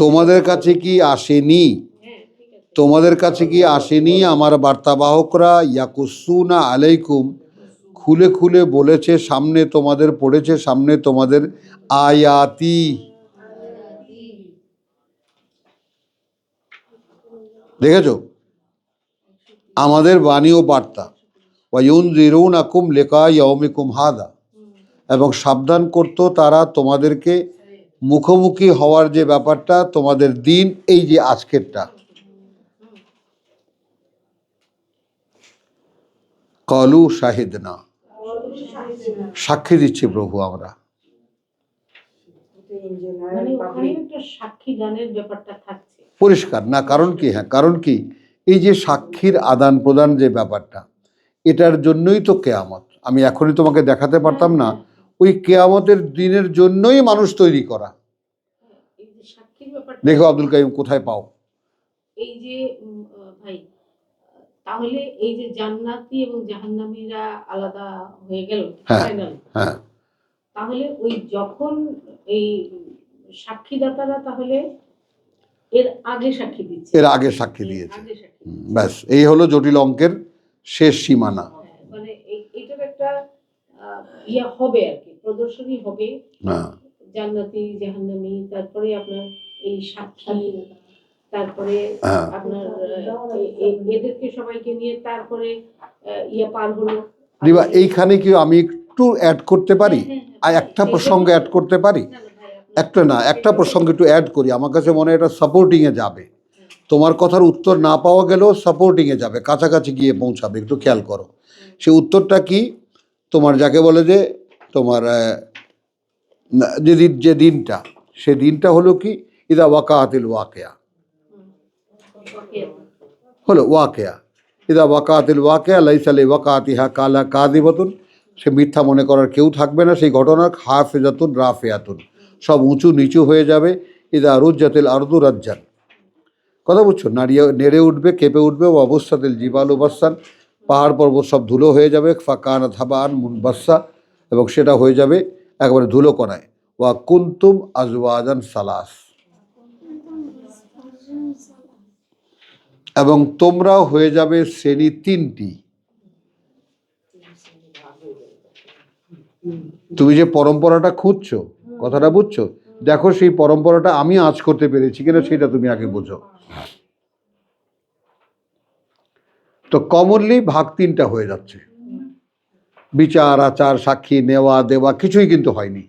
তোমাদের কাছে কি আসেনি? তোমাদের কাছে কি আসেনি আমার বার্তাবাহকরা? ইয়াকুসুনা আলাইকুম, খুলে খুলে বলেছে, সামনে তোমাদের পড়েছে, সামনে তোমাদের আয়াতি, দেখেছো আমাদের বাণী ও বার্তা। ওয়ায়ুনযিরুনাকুম লিকা ইয়াউমিকুম হাদা, এবং সাবধান করতো তারা তোমাদেরকে মুখোমুখি হওয়ার যে ব্যাপারটা, তোমাদের দিন এই যে আজকেরটা। কলু শাহিদনা, সাক্ষী দিচ্ছি প্রভু আমরা। মানে ওখানে একটা সাক্ষী গানের ব্যাপারটা থাকছে পরিষ্কার না? কারণ কি? হ্যাঁ, কারণ কি? এই যে সাক্ষীর আদান প্রদান যে ব্যাপারটা, এটার জন্যই তো কেয়ামত। আমি এখনই তোমাকে দেখাতে পারতাম না, ওই কেয়ামতের দিনের জন্যই মানুষ তৈরি করা। এই যে সাক্ষীর ব্যাপারটা, দেখো আব্দুল কাইম কোথায় পাও? এই যে ভাই, তাহলে এই যে জান্নাতি এবং জাহান্নামীরা আলাদা হয়ে গেল ফাইনাল। হ্যাঁ, তাহলে ওই যখন এই সাক্ষীদাতারা তাহলে এর আগে সাক্ষী দিচ্ছে, এর আগে সাক্ষী দিয়েছে। ব্যাস, এই হলো জটিল অঙ্কের শেষ সীমানা। মানে এটার একটা ইয়া হবে আর কি, প্রদর্শনী হবে। হ্যাঁ, জান্নাতি জাহান্নামী, তারপরে আপনার এই সাক্ষী, তারপরে আপনার এদেরকে সবাইকে নিয়ে তারপরে ইয়া পার হলো। দিবা, এইখানে কি আমি একটু অ্যাড করতে পারি? আর একটা প্রসঙ্গ অ্যাড করতে পারি? একটা প্রসঙ্গ একটু অ্যাড করি। আমার কাছে মনে হয় এটা সাপোর্টিংয়ে যাবে। তোমার কথার উত্তর না পাওয়া গেলেও সাপোর্টিংয়ে যাবে, কাছাকাছি গিয়ে পৌঁছাবে। একটু খেয়াল করো সেই উত্তরটা কি। তোমার যাকে বলে যে তোমার যে দিনটা, সে দিনটা হলো কি? ইদা ওয়াকাতিল ওয়াকিয়া, হলো ওয়াকিয়া। ইদা ওয়াকাতিল ওয়াকিয়া লাইসা লিওয়াকাতিহা কালা কাযিবাতুন, সে মিথ্যা মনে করার কেউ থাকবে না সেই ঘটনার। হাফিজাতুন রাফিয়াতুন, সব উঁচু নিচু হয়ে যাবে। ইদা রুজ্জাতিল আরদু রাজ্জান, কথা বুঝছো? নেড়ে উঠবে, কেঁপে উঠবে। ও অবস্থাতিল জিবালু বাসসান, পাহাড় পর্বত সব ধুলো হয়ে যাবে। ফাকানাত হাবান মুনবাসসা, এবং সেটা হয়ে যাবে একেবারে ধুলো কণায়। ওয়া কুনতুম আজওয়াজান সালাস, এবং তোমরা হয়ে যাবে শ্রেণী তিনটি। তুমি যে পরম্পরাটা খুঁজছো, কথাটা বুঝছো, দেখো সেই পরম্পরাটা আমি আজ করতে পেরেছি কিনা সেটা তুমি আগে বোঝো। তো কমনলি ভাগ তিনটা হয়ে যাচ্ছে, বিচার আচার সাক্ষী নেওয়া দেওয়া কিছুই কিন্তু হয়নি।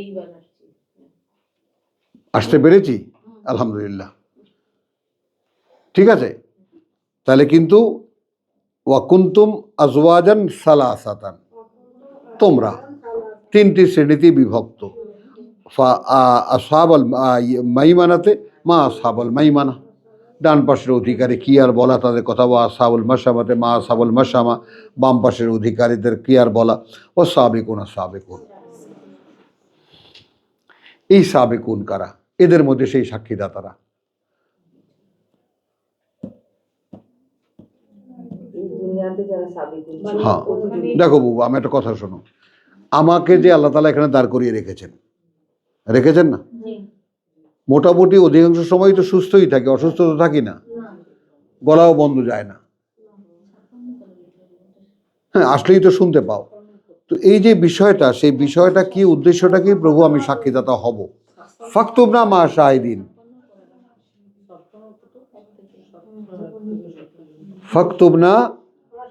এইবার আসছি। আসতে পেরেছি, আলহামদুলিল্লাহ। ঠিক আছে, তাহলে কিন্তু ওয়াকুন্তুম আজওয়াজান সালাসাতান, তোমরা তিনটি শ্রেণীতে বিভক্ত। আসহাবাল মাইমানাতে মা আসহাবাল মাইমানা, ডান পাশের অধিকারী কি আর বলা তাদের কথা, ও আসহাবুল মাশামাতে মা আসহাবুল মাশামা, বাম পাশের অধিকারীদের কি আর বলা, ও সাবিকুন সাবিকুন। এই সাবিকুন কারা? এদের মধ্যে সেই সাক্ষীদাতারা। হ্যাঁ, দেখো বাবু, আমি একটা কথা শোনো, আমাকে যে আল্লাহ তাআলা এখানে দাঁড় করিয়ে রেখেছেন না, মোটামুটি অধিকাংশ সময় তো সুস্থই থাকি, অসুস্থ তো থাকি না, গলাও বন্ধ যায় না। হ্যাঁ, আসলেই তো শুনতে পাও। তো এই যে বিষয়টা, সেই বিষয়টা কি, উদ্দেশ্যটা কি? প্রভু আমি সাক্ষীদাতা হব। ফাকতুবনা মা শাহিদিন, ফাকতুবনা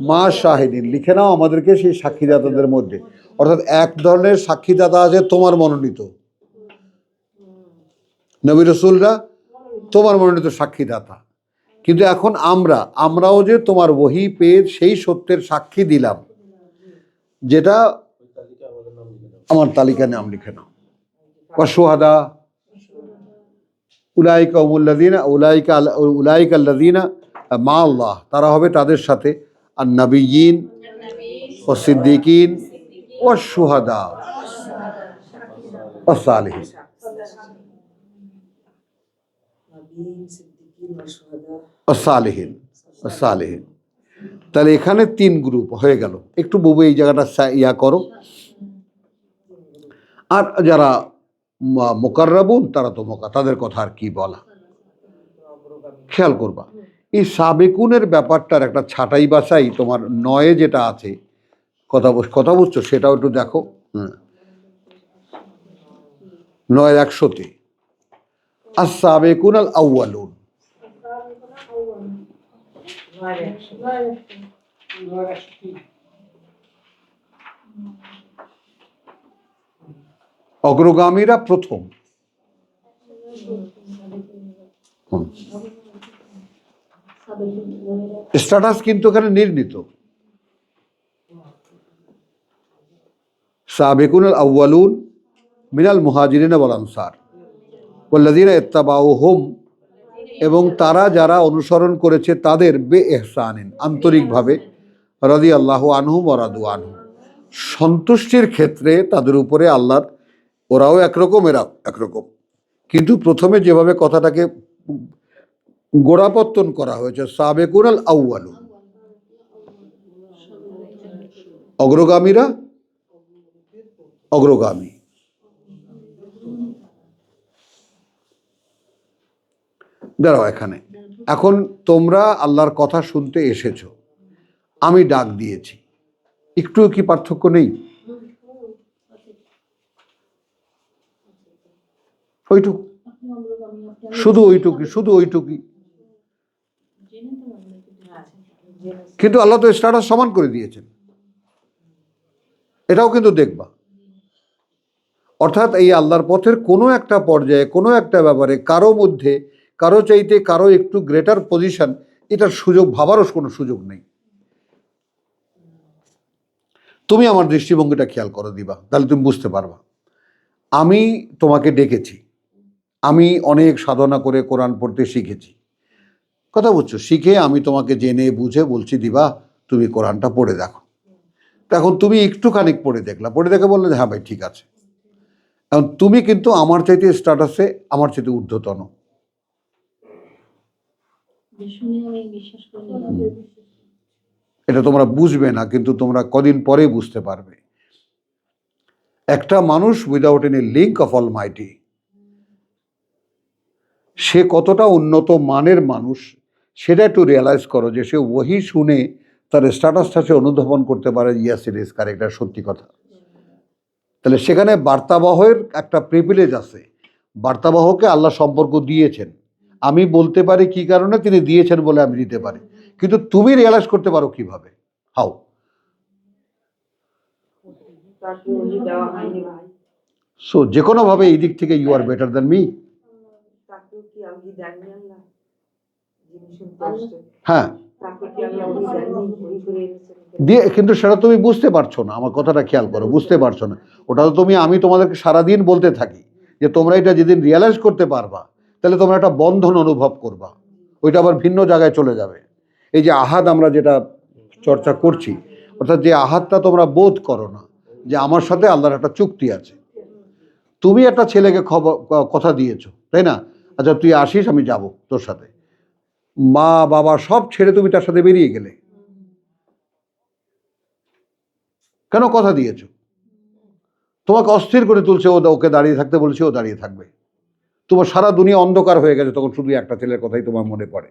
মা শাহিদিন, লিখে নাও আমাদেরকে সেই সাক্ষীদাতাদের মধ্যে। অর্থাৎ এক ধরনের সাক্ষীদাতা আছে তোমার মনোনীত, নবী রাসূলরা তোমার মনোনীত সাক্ষীদাতা, কিন্তু এখন আমরাও যে তোমার ওহী পেয়ে সেই সত্যের সাক্ষী দিলাম, যেটা আমার তালিকায় নাম লিখে নাও। ওয়াশুহাদা উলাইকা হুমুল্লাযীনা উলাইকা আল্লাযীনা মা আল্লাহ, তারা হবে তাদের সাথে, আর নবিয়্যিন ও সিদ্দিকিন ও শুহাদা ও সালিহিন। সালেহীন সালেহীন, তাহলে এখানে তিন গ্রুপ হয়ে গেল। একটু বউ এই জায়গাটা ইয়া করো। আর যারা মুকাররাবুন তারা তো তাদের কথা আর কি বলা, খেয়াল করবা। এই সাবেকুনের ব্যাপারটার একটা ছাঁটাই বাছাই তোমার নয়ে যেটা আছে, কথা বুঝছো, সেটাও একটু দেখো। 9-100-তে আস-সাবেকুন আল আউয়ালুন, অগ্রগামীরা প্রথম। স্ট্যাটাস কিন্তু এখানে নির্ণীত। সাবেকুন আল আউয়ালুন মিনাল মুহাজিরিন ওয়াল আনসার ওয়াল্লাযীনা ইত্তাবাউহুম, এবং তারা যারা অনুসরণ করেছে তাদের বেইহসানিন, আন্তরিকভাবে, রাদিয়াল্লাহু আনহুম ওয়া রাদু আনহু, সন্তুষ্টির ক্ষেত্রে তাদের উপরে আল্লাহর, ওরাও একরকম এরাও একরকম, কিন্তু প্রথমে যেভাবে কথাটাকে গোড়াপত্তন করা হয়েছে, সাবেকুন আল আউয়ালুন, অগ্রগামীরা অগ্রগামী। দাঁড়াও, এখানে এখন তোমরা আল্লাহর কথা শুনতে এসেছো, আমি ডাক দিয়েছি, একটু কি পার্থক্য নেই? ওইটুকু, শুধু ওইটুকুই। কিন্তু আল্লাহ তো স্ট্যাটাস সমান করে দিয়েছেন, এটাও কিন্তু দেখবা। অর্থাৎ এই আল্লাহর পথের কোনো একটা পর্যায়ে, কোনো একটা ব্যাপারে কারো মধ্যে, কারো চাইতে কারো একটু গ্রেটার পজিশন, এটার সুযোগ ভাবারও কোনো সুযোগ নেই। তুমি আমার দৃষ্টিভঙ্গিটা খেয়াল করে দিবা, তাহলে তুমি বুঝতে পারবা। আমি তোমাকে ডেকেছি, আমি অনেক সাধনা করে কোরআন পড়তে শিখেছি, কথা বুঝছো, শিখে আমি তোমাকে জেনে বুঝে বলছি দিবা তুমি কোরআনটা পড়ে দেখো। এখন তুমি একটুখানি পড়ে দেখে বললে হ্যাঁ ভাই ঠিক আছে। এখন তুমি কিন্তু আমার চাইতে স্ট্যাটাসে আমার চাইতে ঊর্ধ্বতন। এটা তোমরা বুঝবে না, কিন্তু তোমরা কদিন পরে বুঝতে পারবে। একটা মানুষ without any link of almighty, সে কতটা উন্নত মানের মানুষ সেটা একটু রিয়ালাইজ করো, যে সে ওহী শুনে তার স্ট্যাটাসটা সে অনুধাবন করতে পারে, ইয়েস ইট ইজ কারেক্ট, এটা সত্যি কথা। তাহলে সেখানে বার্তাবাহকের একটা প্রিভিলেজ আছে, বার্তাবাহকে আল্লাহ সম্পর্ক দিয়েছেন। আমি বলতে পারি কি কারণে তিনি দিয়েছেন বলে আমি দিতে পারি, কিন্তু তুমি রিয়ালাইজ করতে পারো কিভাবে, হাউ? সো যে কোনোভাবে এই দিক থেকে you are better than me. হ্যাঁ, দিয়ে কিন্তু সেটা তুমি বুঝতে পারছো না, আমার কথাটা খেয়াল করো, বুঝতে পারছো না। ওটা তো আমি তোমাদেরকে সারাদিন বলতে থাকি যে তোমরা এটা যেদিন রিয়ালাইজ করতে পারবা তাহলে তোমরা একটা বন্ধন অনুভব করবা, ওইটা আবার ভিন্ন জায়গায় চলে যাবে। এই যে আহাদ আমরা যেটা চর্চা করছি, অর্থাৎ যে আহাদটা তোমরা বোধ করো না যে আমার সাথে আল্লাহর একটা চুক্তি আছে। তুমি একটা ছেলেকে কথা দিয়েছো, তাই না? আচ্ছা তুই আসিস, আমি যাব তোর সাথে, মা বাবা সব ছেড়ে তুমি তার সাথে বেরিয়ে গেলে, কেন? কথা দিয়েছো। তোমাকে অস্থির করে তুলছে, ওকে দাঁড়িয়ে থাকতে বলছে, ও দাঁড়িয়ে থাকবে। তোমার সারা দুনিয়া অন্ধকার হয়ে গেছে, তখন শুধু একটা ছেলের কথাই তোমার মনে পড়ে।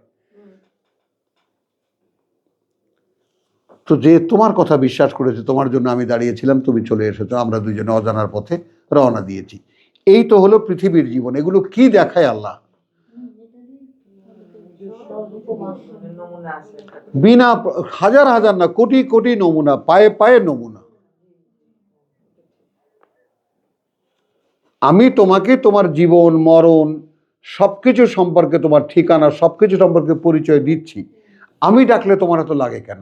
তো যে তোমার কথা বিশ্বাস করেছে, তোমার জন্য আমি দাঁড়িয়েছিলাম, তুমি চলে এসেছো, আমরা দুজনে অজানার পথে রওনা দিয়েছি। এই তো হলো পৃথিবীর জীবন। এগুলো কি দেখায় আল্লাহ? বিনা হাজার হাজার না, কোটি কোটি নমুনা, পায়ে পায়ে নমুনা। আমি তোমাকে তোমার জীবন মরণ সবকিছু সম্পর্কে, তোমার ঠিকানা সবকিছু সম্পর্কে পরিচয় দিচ্ছি। আমি ডাকলে তোমার এত লাগে কেন?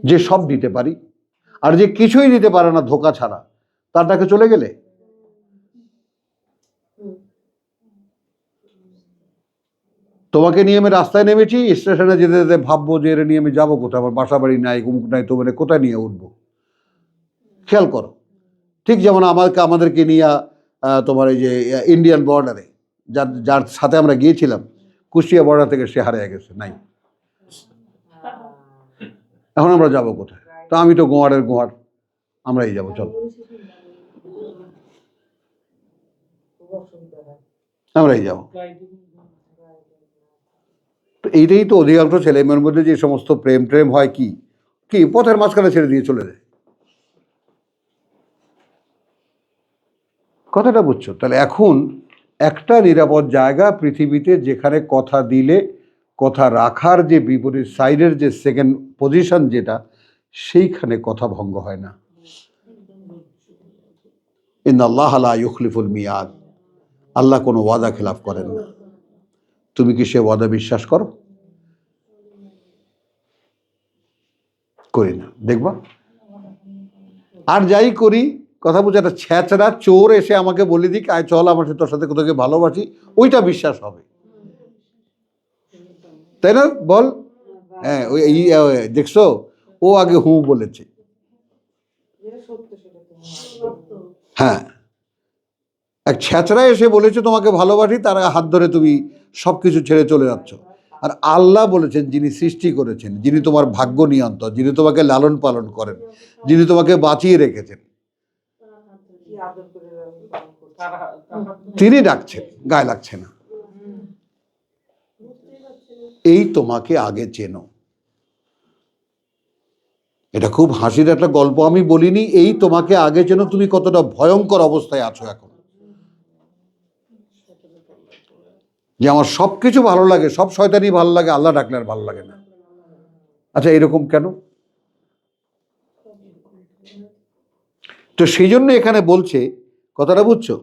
যে সব দিতে পারি, আর যে কিছুই দিতে পারে না ধোকা ছাড়া, তার ডাকে চলে গেলে। তোমাকে নিয়ে আমি রাস্তায় নেমেছি, স্টেশনে যেতে যেতে ভাববো যে এর নিয়ে আমি যাবো কোথায়, আমার বাসা বাড়ি নাই, অমুক নাই, তোমার কোথায় নিয়ে উঠবো? খেয়াল করো। ঠিক যেমন আমাদেরকে নিয়ে তোমার এই যে ইন্ডিয়ান বর্ডারে যার সাথে আমরা গিয়েছিলাম, কুষ্টিয়া বর্ডার থেকে সে হারিয়ে গেছে, নাই। এখন আমরা যাব কোথায়? তো আমি তো গোয়ারের গোয়ার, আমরাই যাবো, চল আমরাই যাবো। তো এইটাই তো অধিকাংশ ছেলেমেয়ের মধ্যে যে সমস্ত প্রেম হয়, কি কি পথের মাঝখানে ছেড়ে দিয়ে চলে যায়। কথাটা বুঝছো? তাহলে এখন একটা নিরাপদ জায়গা পৃথিবীতে, যেখানে কথা দিলে কথা রাখার যে বিপরীত সাইডের যে সেকেন্ড পজিশন যেটা, সেইখানে কথা ভঙ্গ হয় না। ইন্নাল্লাহ লা ইউখলিফুল মিয়াদ, আল্লাহ কোনো ওয়াদা খেলাফ করেন না। তুমি কি সে ওয়াদা বিশ্বাস করো? করি না, দেখবা। আর যাই করি, কথা বুঝে, একটা ছ্যাঁচড়া চোর এসে আমাকে বলে দিক, আয় চল আমার সাথে, তোর সাথে কোথাও ভালোবাসি, ওইটা বিশ্বাস হবে, তাই না? বল। হ্যাঁ, ওই দেখছো, ও আগে হু বলেছে। হ্যাঁ, এক ছ্যাঁচড়া এসে বলেছে তোমাকে ভালোবাসি, তার হাত ধরে তুমি সবকিছু ছেড়ে চলে যাচ্ছ। আর আল্লাহ বলেছেন, যিনি সৃষ্টি করেছেন, যিনি তোমার ভাগ্য নিয়ন্ত্রণ, যিনি তোমাকে লালন পালন করেন, যিনি তোমাকে বাঁচিয়ে রেখেছেন, তিনি ডাকছেন, গায়ে লাগছে না। এই তোমাকে আগে চেনো। এটা খুব হাসির একটা গল্প আমি বলিনি, এই তোমাকে আগে চেনো, তুমি কতটা ভয়ঙ্কর অবস্থায় আছো এখন, যে আমার সবকিছু ভালো লাগে, সব শয়তানি ভালো লাগে, আল্লাহ ডাকলে আর ভালো লাগে না। আচ্ছা, এরকম কেন? তো সেই জন্য এখানে বলছে, কথাটা বুঝছো?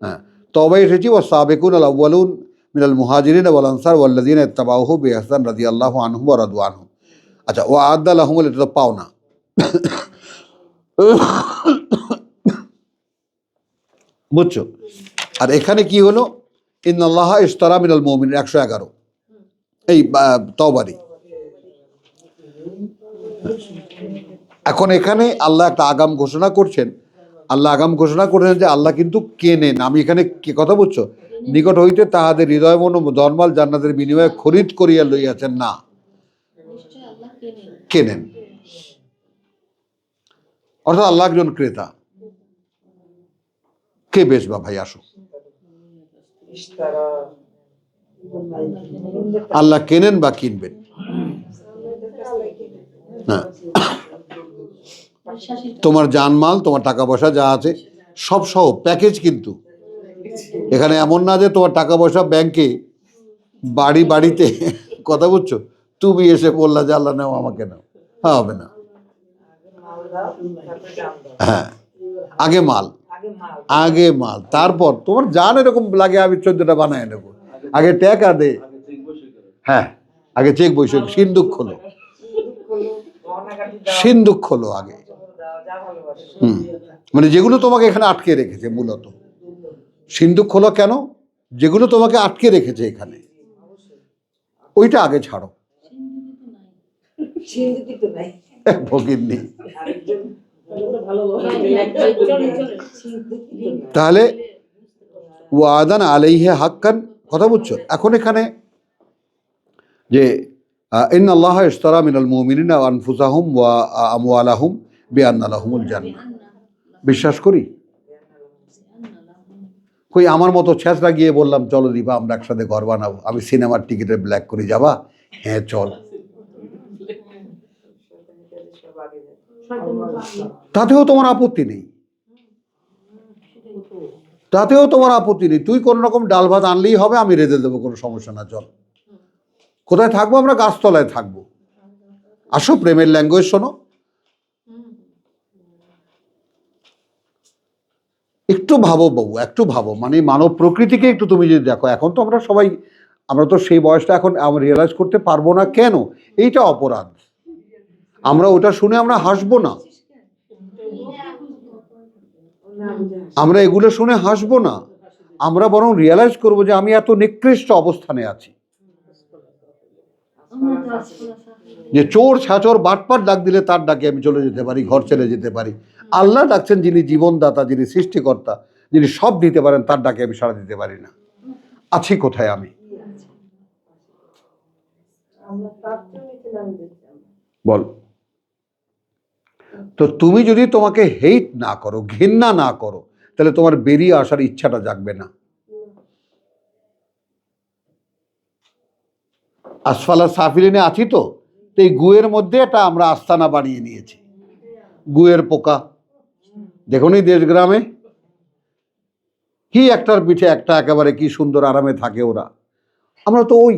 হ্যাঁ, তবে এসেছি ও সাবেকুন আল আউয়ালুন মিনাল মুহাজিরিন ওয়াল আনসার ওয়াল্লাযিনা ইত্তাবাউহু বিইহসান রাদিয়াল্লাহু আনহুম ওয়া রাদু আনহু। আচ্ছা, ওয়া আ'আদ্দা লাহুমুল, এটা তো পাও না, বুঝছো? আর এখানে কি হলো? ইন্নাল্লাহা ইশতারা মিনাল মুমিনিন 111, এই তওবারি। এখন এখানে আল্লাহ একটা আগাম ঘোষণা করছেন, যে আল্লাহ কিন্তু কেনেন। আমি এখানে কি কথা বুঝছো? নিকট হইতে তাহাদের হৃদয় মন ধর্মাল জান্নাতের বিনিময়ে খরিদ করিয়া লইয়াছেন, না, কেনেন। অর্থাৎ আল্লাহ একজন ক্রেতা। কে বেচবা ভাই? আসো, আল্লাহ কেনেন বা কিনবেন। হ্যাঁ, তোমার জানমাল, তোমার টাকা পয়সা যা আছে সব সহ প্যাকেজ। কিন্তু এখানে এমন না যে তোমার টাকা পয়সা ব্যাংকে, বাড়িতে কথা বুঝছো, তুমি এসে বললা যে আল্লাহ নাও আমাকে নাও, হ্যাঁ হবে না। হ্যাঁ, আগে মাল, তারপর তোমার জান এরকম লাগে আমি 14টা বানায় নেবো, আগে টাকা দে। হ্যাঁ, আগে চেক বইসে সিন্দুক খোলো আগে। মানে যেগুলো তোমাকে এখানে আটকে রেখেছে, মূলত সিন্দুক খোলো কেন, যেগুলো তোমাকে আটকে রেখেছে এখানে, ওইটা আগে ছাড়ো। ফকিরনি। তাহলে ওয়াদান আলাইহি হাক্কান, কথা বুঝছো? এখন এখানে যে ইন্নাল্লাহা ইশতারা মিনাল মুমিনিনা আনফুসাহুম ওয়া আমওয়ালাহুম বিআন্না লাহুমুল জান্নাহ, বিশ্বাস করি? কই আমার মতো ছেঁচড়া গিয়ে বললাম চলো দিবা আমরা একসাথে ঘর বানাবো, আমি সিনেমার টিকিটে ব্ল্যাক করে যাবা, হ্যাঁ চল, তাতেও তোমার আপত্তি নেই, তুই কোন রকম ডাল ভাত আনলেই হবে, আমি রেঁধে দেবো, কোনো সমস্যা না, চল। কোথায় থাকবো আমরা? গাছতলায় থাকবো, আসো, প্রেমের ল্যাঙ্গুয়েজ শোনো। একটু ভাবো বাবু, একটু ভাবো, মানে মানব প্রকৃতিকে একটু তুমি যদি দেখো, এখন তো আমরা তো সেই বয়সটা এখন আমরা রিয়েলাইজ করতে পারবো না, কেন? এইটা অপরাধ। আমরা ওটা শুনে আমরা হাসবো না, আমরা এগুলো শুনে হাসবো না, আমরা বরং রিয়েলাইজ করবো যে আমি এত নিকৃষ্ট অবস্থানে আছি, যে চোর ছাচর বাটপাট ডাক দিলে তার ডাকে আমি চলে যেতে পারি, ঘর ছেড়ে যেতে পারি। আল্লাহ ডাকছেন, যিনি জীবনদাতা, যিনি সৃষ্টিকর্তা, যিনি সব দিতে পারেন, তার ডাকে আমি সাড়া দিতে পারি না। আছি কোথায় আমি? বল। তো তুমি যদি তোমাকে হেট না করো, ঘৃণা না করো, তাহলে তোমার বেরিয়ে আসার ইচ্ছাটা জাগবে না। আসফালা সাফিলিনে আছি তো, এই গুয়ের মধ্যে এটা আমরা আস্তানা বানিয়ে নিয়েছি, গুয়ের পোকা। দেখুন এই দেশ গ্রামে কি একটার পিঠে একটা একেবারে কি সুন্দর আরামে থাকে ওরা, আমরা তো ওই।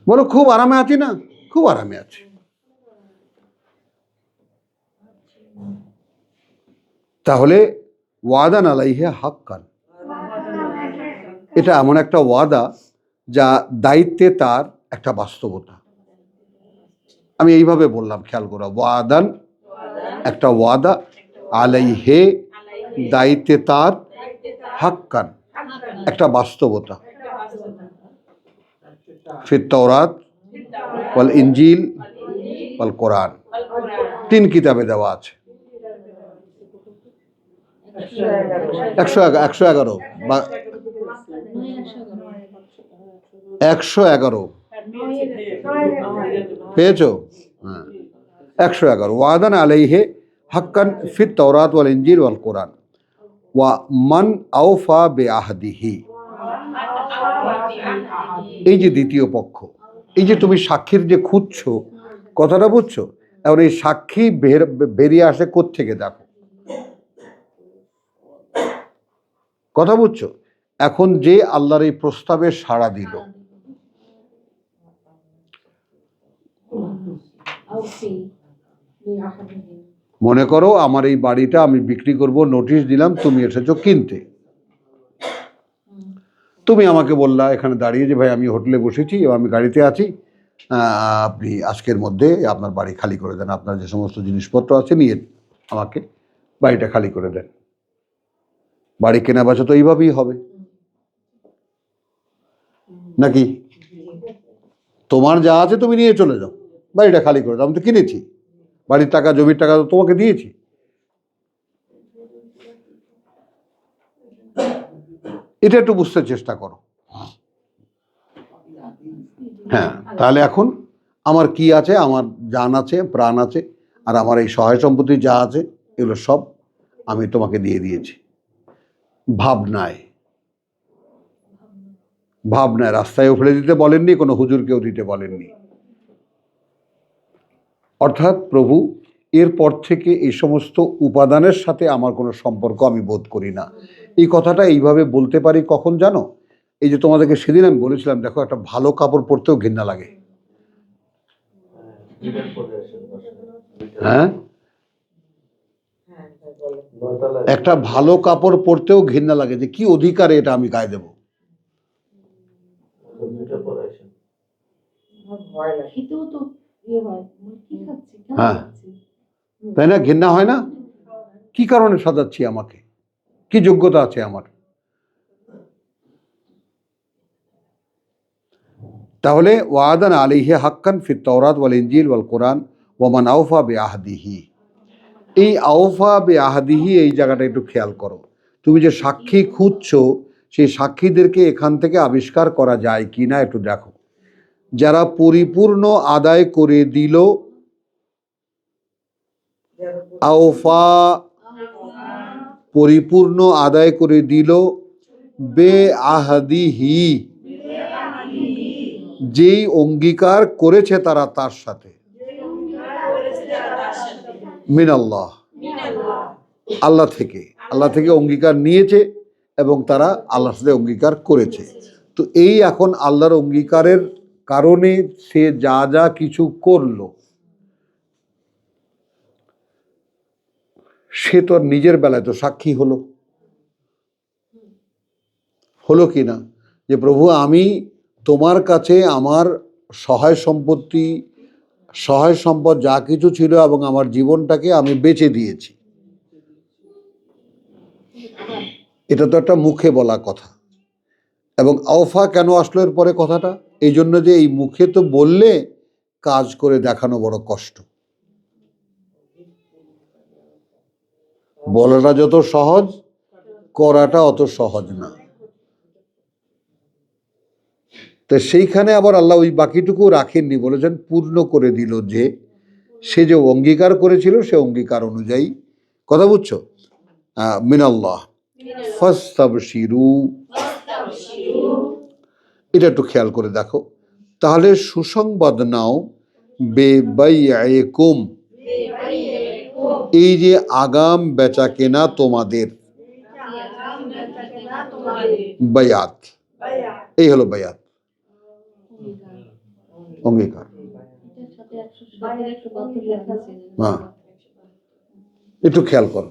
বলো খুব আরামে আছি না? খুব আরামে আছি। তাহলে ওয়াদান আলাইহি হাক্কান, এটা এমন একটা ওয়াদা যা দায়িত্বে তার একটা বাস্তবতা। আমি এইভাবে বললাম, খেয়াল করো, ওয়াদান একটা ওয়াদা, আলাইহে দায়িত্বে তার, হাক্কান একটা বাস্তবতা। ফিত তাওরাত ওয়াল ইনজিল ওয়াল কোরআন, 3 কিতাবে দেওয়া আছে। 111 বা 111 পেয়েছো? হ্যাঁ, 111 ওয়াদান আলাইহে হাক্কান ফিত তাওরাত ওয়াল ইনজিল ওয়াল কোরআন ওয়া মান আওফা বিআহদিহি। এই যে দ্বিতীয় পক্ষ, এই যে তুমি সাক্ষীর যে খুঁজছো, কথাটা বুঝছো? এখন এই সাক্ষী বেরিয়ে আসে কোত্থেকে? দেখো, কথা বুঝছো? এখন যে আল্লাহর এই প্রস্তাবে সাড়া দিল, মনে করো আমার এই বাড়িটা আমি বিক্রি করব, নোটিশ দিলাম, তুমি এসেছো কিনতে, তুমি আমাকে বললা এখানে দাঁড়িয়ে যে ভাই আমি হোটেলে বসেছি এবং আমি গাড়িতে আছি, আপনি আজকের মধ্যে আপনার বাড়ি খালি করে দেন, আপনার যে সমস্ত জিনিসপত্র আছে নিয়ে আমাকে বাড়িটা খালি করে দেন। বাড়ি কেনা বেচা তো এইভাবেই হবে নাকি? তোমার যা আছে তুমি নিয়ে চলে যাও, বাড়িটা খালি করে দাও, আমি তো কিনেছি, বাড়ির টাকা জমির টাকা তো তোমাকে দিয়েছি। এটা একটু বুঝতে চেষ্টা করো। হ্যাঁ, তাহলে এখন আমার কি আছে? আমার জান আছে, প্রাণ আছে, আর আমার এই সহায় সম্পত্তি যা আছে এগুলো সব আমি তোমাকে দিয়ে দিয়েছি। ভাবনায় ভাবনায় রাস্তায়ও ফেলে দিতে বলেননি, কোনো হুজুরকেও দিতে বলেননি। অর্থাৎ প্রভু এরপর থেকে এই সমস্ত উপাদানের সাথে আমার কোনো সম্পর্ক আমি বোধ করি না। এই কথাটা এইভাবে বলতে পারি কখন জানো? এই যে তোমাদেরকে সেদিন আমি বলেছিলাম, দেখো একটা ভালো কাপড় পরতেও ঘৃণা লাগে। হ্যাঁ, একটা ভালো কাপড় পরতেও ঘৃণা লাগে, যে কি অধিকারে এটা আমি গায়ে দেবো। খেতেও তো ইয়ে হয়, কি খাচ্ছি, কেন হ্যাঁ। খাচ্ছি? তাই না? ঘৃণা হয় না? কি কারণে সাজাচ্ছি আমাকে? কি যোগ্যতা আছে আমার? তাহলে ওয়াদান আলাইহি হাক্কান ফিত তাওরাত ওয়াল ইনজিল ওয়াল কোরআন ওয়া মান আওফা বিআহদিহি। এই আওফা বিআহদিহি এই জায়গাটা একটু খেয়াল করো। তুমি যে সাক্ষী খুঁজছো, সেই সাক্ষীদেরকে এখান থেকে আবিষ্কার করা যায় কি না একটু দেখো। যারা পরিপূর্ণ আদায় করে দিল, আওফা পরিপূর্ণ আদায় করে দিল, বেআহদিহি যেই অঙ্গীকার করেছে তারা তার সাথে, মিনাল্লাহ আল্লাহ থেকে অঙ্গীকার নিয়েছে এবং তারা আল্লাহর সাথে অঙ্গীকার করেছে। তো এই এখন আল্লাহর অঙ্গীকারের কারণে সে যা যা কিছু করলো, সে তো নিজের বেলায় তো সাক্ষী হলো কি না, যে প্রভু আমি তোমার কাছে আমার সহায় সম্পদ যা কিছু ছিল এবং আমার জীবনটাকে আমি বেচে দিয়েছি। এটা তো একটা মুখে বলা কথা। এবং আওফা কেন আসলো এর পরে কথাটা? এই জন্য যে এই মুখে তো বললে কাজ করে দেখানো বড় কষ্ট। বলাটা যত সহজ, করাটা অত সহজ না। তো সেইখানে আবার আল্লাহ ওই বাকিটুকু রাখেননি, বলেছেন পূর্ণ করে দিল, যে সে যে অঙ্গীকার করেছিল সে অঙ্গীকার অনুযায়ী। কথা বুঝছো? মিনাল্লাহ ফাস্তাবশিরু, এটা একটু খেয়াল করে দেখো। তাহলে সুসংবাদ নাও বেবাইয়াকুম, এই যে আগাম বেচা কেনা তোমাদের, বায়াত, এই হলো বায়াত, অঙ্গীকার। হ্যাঁ, একটু খেয়াল করো।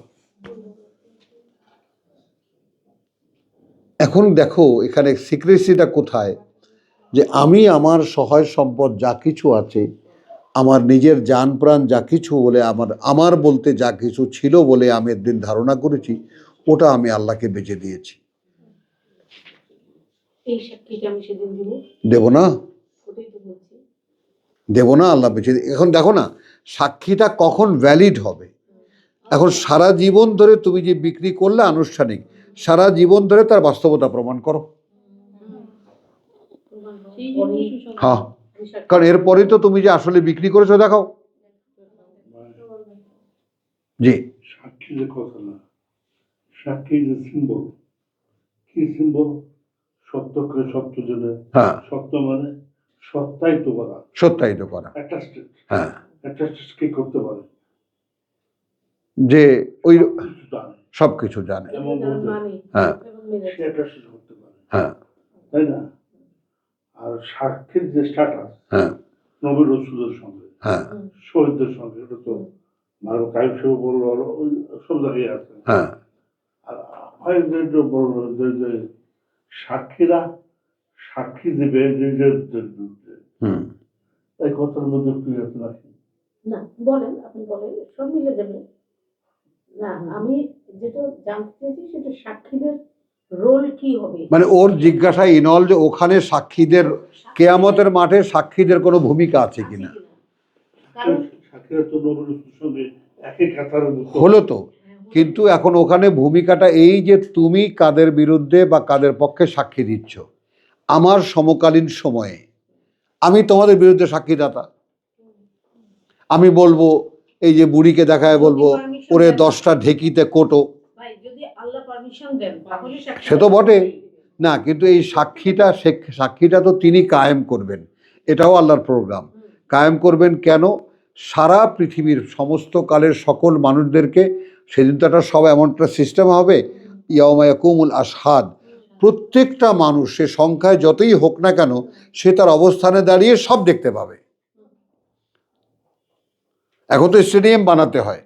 এখন দেখো এখানে সিক্রেসিটা কোথায়, যে আমি আমার সহায় সম্পদ যা কিছু আছে, আমার নিজের জান প্রাণ যা কিছু বলে আমার বলতে যা কিছু ছিল বলে আমি একদিন ধারণা করেছি, ওটা আমি আল্লাহকে বেচে দিয়েছি। এই সাক্ষীটা আমি সেদিন দিব, দেব না? ওটাই তো বলছি, দেব না, আল্লাহ বেঁচে। এখন দেখো না সাক্ষীটা কখন ভ্যালিড হবে। এখন সারা জীবন ধরে তুমি যে বিক্রি করলে আনুষ্ঠানিক, সারা জীবন ধরে তার বাস্তবতা প্রমাণ করো। হ্যাঁ, কারণ এরপরে তো তুমি যে আসলে বিক্রি করেছো দেখাও। জি, সাক্ষী যে কথা না, সাক্ষী যে সিম্বল, কি সিম্বল? সত্যকে সত্য জেনে, হ্যাঁ, সত্য মানে সত্যায়িত করা, সত্যায়িত করা। হ্যাঁ, অ্যাটাস্টেড কি করতে পারে? যে ওই জানে, সবকিছু জানে। এবং হ্যাঁ, সে অ্যাটাস্টেড করতে পারে, হ্যাঁ, তাই না? আর সাক্ষীর যে স্ট্যাটাস, হ্যাঁ, নবী রাসূলের সঙ্গে, হ্যাঁ, শহীদদের সঙ্গে, এটা তো মানে কাইম সাহেব বললো, সব জায়গায় আছে। হ্যাঁ, আর হয় যে বললো যে সাক্ষীরা সাক্ষী দেবে নিজেদের বিরুদ্ধে, হুম, এই কথার মধ্যে কি আছে নাকি? না বলেন, আপনি বলেন, সব মিলে যাবে। না, আমি যেটা জানতে চাইছি সেটা সাক্ষীদের রোল কি হবে। মানে ওর জিজ্ঞাসা ইনল যে ওখানে সাক্ষীদের, কেয়ামতের মাঠে সাক্ষীদের কোনো ভূমিকা আছে কিনা। কারণ সাক্ষীরা তো নবী রাসূলের সঙ্গে একই কাতারে হলো তো, কিন্তু এখন ওখানে ভূমিকাটা এই যে তুমি কাদের বিরুদ্ধে বা কাদের পক্ষে সাক্ষী দিচ্ছ। আমার সমকালীন সময়ে আমি তোমাদের বিরুদ্ধে সাক্ষীদাতা। আমি বলবো, এই যে বুড়িকে দেখায় বলবো ওরে 10টা ঢেকিতে কোটো, ভাই যদি আল্লাহ পারমিশন দেন তাহলে সে তো বটে, না, কিন্তু এই সাক্ষীটা তো তিনি কায়েম করবেন, এটাও আল্লাহর প্রোগ্রাম। কায়েম করবেন কেন? সারা পৃথিবীর সমস্ত কালের সকল মানুষদেরকে সেদিন তো একটা সব এমন একটা সিস্টেম হবে, ইয়াউমা ইয়াকুমুল আশহাদ, প্রত্যেকটা মানুষ সে সংখ্যায় যতই হোক না কেন সে তার অবস্থানে দাঁড়িয়ে সব দেখতে পাবে। এখন তো স্টেডিয়াম বানাতে হয়,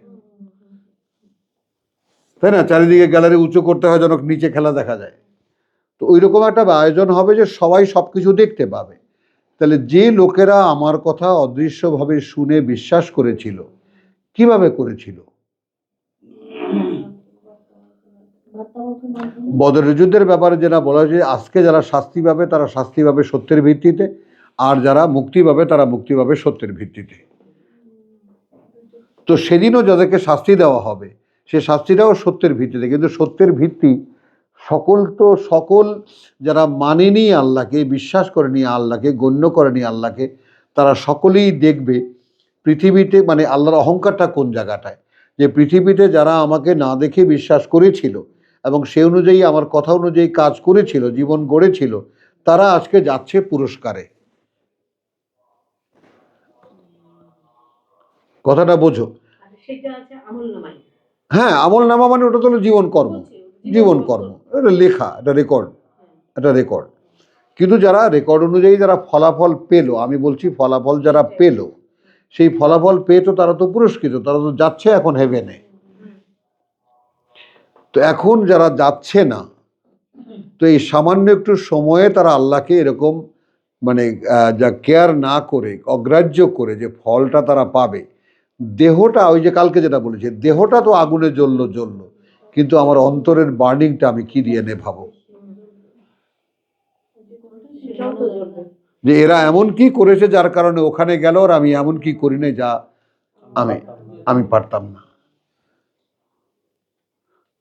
তাই না? চারিদিকে গ্যালারি উঁচু করতে হয় যেন নিচে খেলা দেখা যায়। তো ওই রকম একটা আয়োজন হবে যে সবাই সবকিছু দেখতে পাবে। তাহলে যে লোকেরা আমার কথা অদৃশ্যভাবে শুনে বিশ্বাস করেছিল, কিভাবে করেছিল? বদরের যুদ্ধের ব্যাপারে যেটা বলা হয়েছে, আজকে যারা শাস্তি পাবে তারা শাস্তি পাবে সত্যের ভিত্তিতে, আর যারা মুক্তি পাবে তারা মুক্তি পাবে সত্যের ভিত্তিতে। তো সেদিনও যাদেরকে শাস্তি দেওয়া হবে সে শাস্তিটাও সত্যের ভিত্তিতে, কিন্তু সত্যের ভিত্তি সকল যারা মানেনি আল্লাহকে, বিশ্বাস করেনি আল্লাহকে, গণ্য করেনি আল্লাহকে, তারা সকলেই দেখবে পৃথিবীতে, মানে আল্লাহর অহংকারটা কোন জায়গাটায়, যে পৃথিবীতে যারা আমাকে না দেখে বিশ্বাস করেছিল এবং সে অনুযায়ী আমার কথা অনুযায়ী কাজ করেছিল, জীবন গড়েছিল, তারা আজকে যাচ্ছে পুরস্কারে। কথাটা বোঝো? হ্যাঁ, আমল নামা মানে ওটা তো হলো জীবন কর্ম, এটা লেখা, এটা রেকর্ড। কিন্তু যারা রেকর্ড অনুযায়ী যারা ফলাফল পেল, আমি বলছি ফলাফল যারা পেল, সেই ফলাফল পেয়ে তো তারা তো পুরস্কৃত, তারা তো যাচ্ছে এখন হেভেনে। তো এখন যারা যাচ্ছে না, তো এই সামান্য একটু সময়ে তারা আল্লাহকে এরকম মানে যা কেয়ার না করে, অগ্রাহ্য করে যে ফলটা তারা পাবে, দেহটা ওই যে কালকে যেটা বলেছে, দেহটা তো আগুনে জ্বলল, কিন্তু আমার অন্তরের বার্নিংটা আমি কি দিয়ে নেভাবো? যে এরা এমন কি করেছে যার কারণে ওখানে গেল, আর আমি এমন কি করি না যা আমি পারতাম না।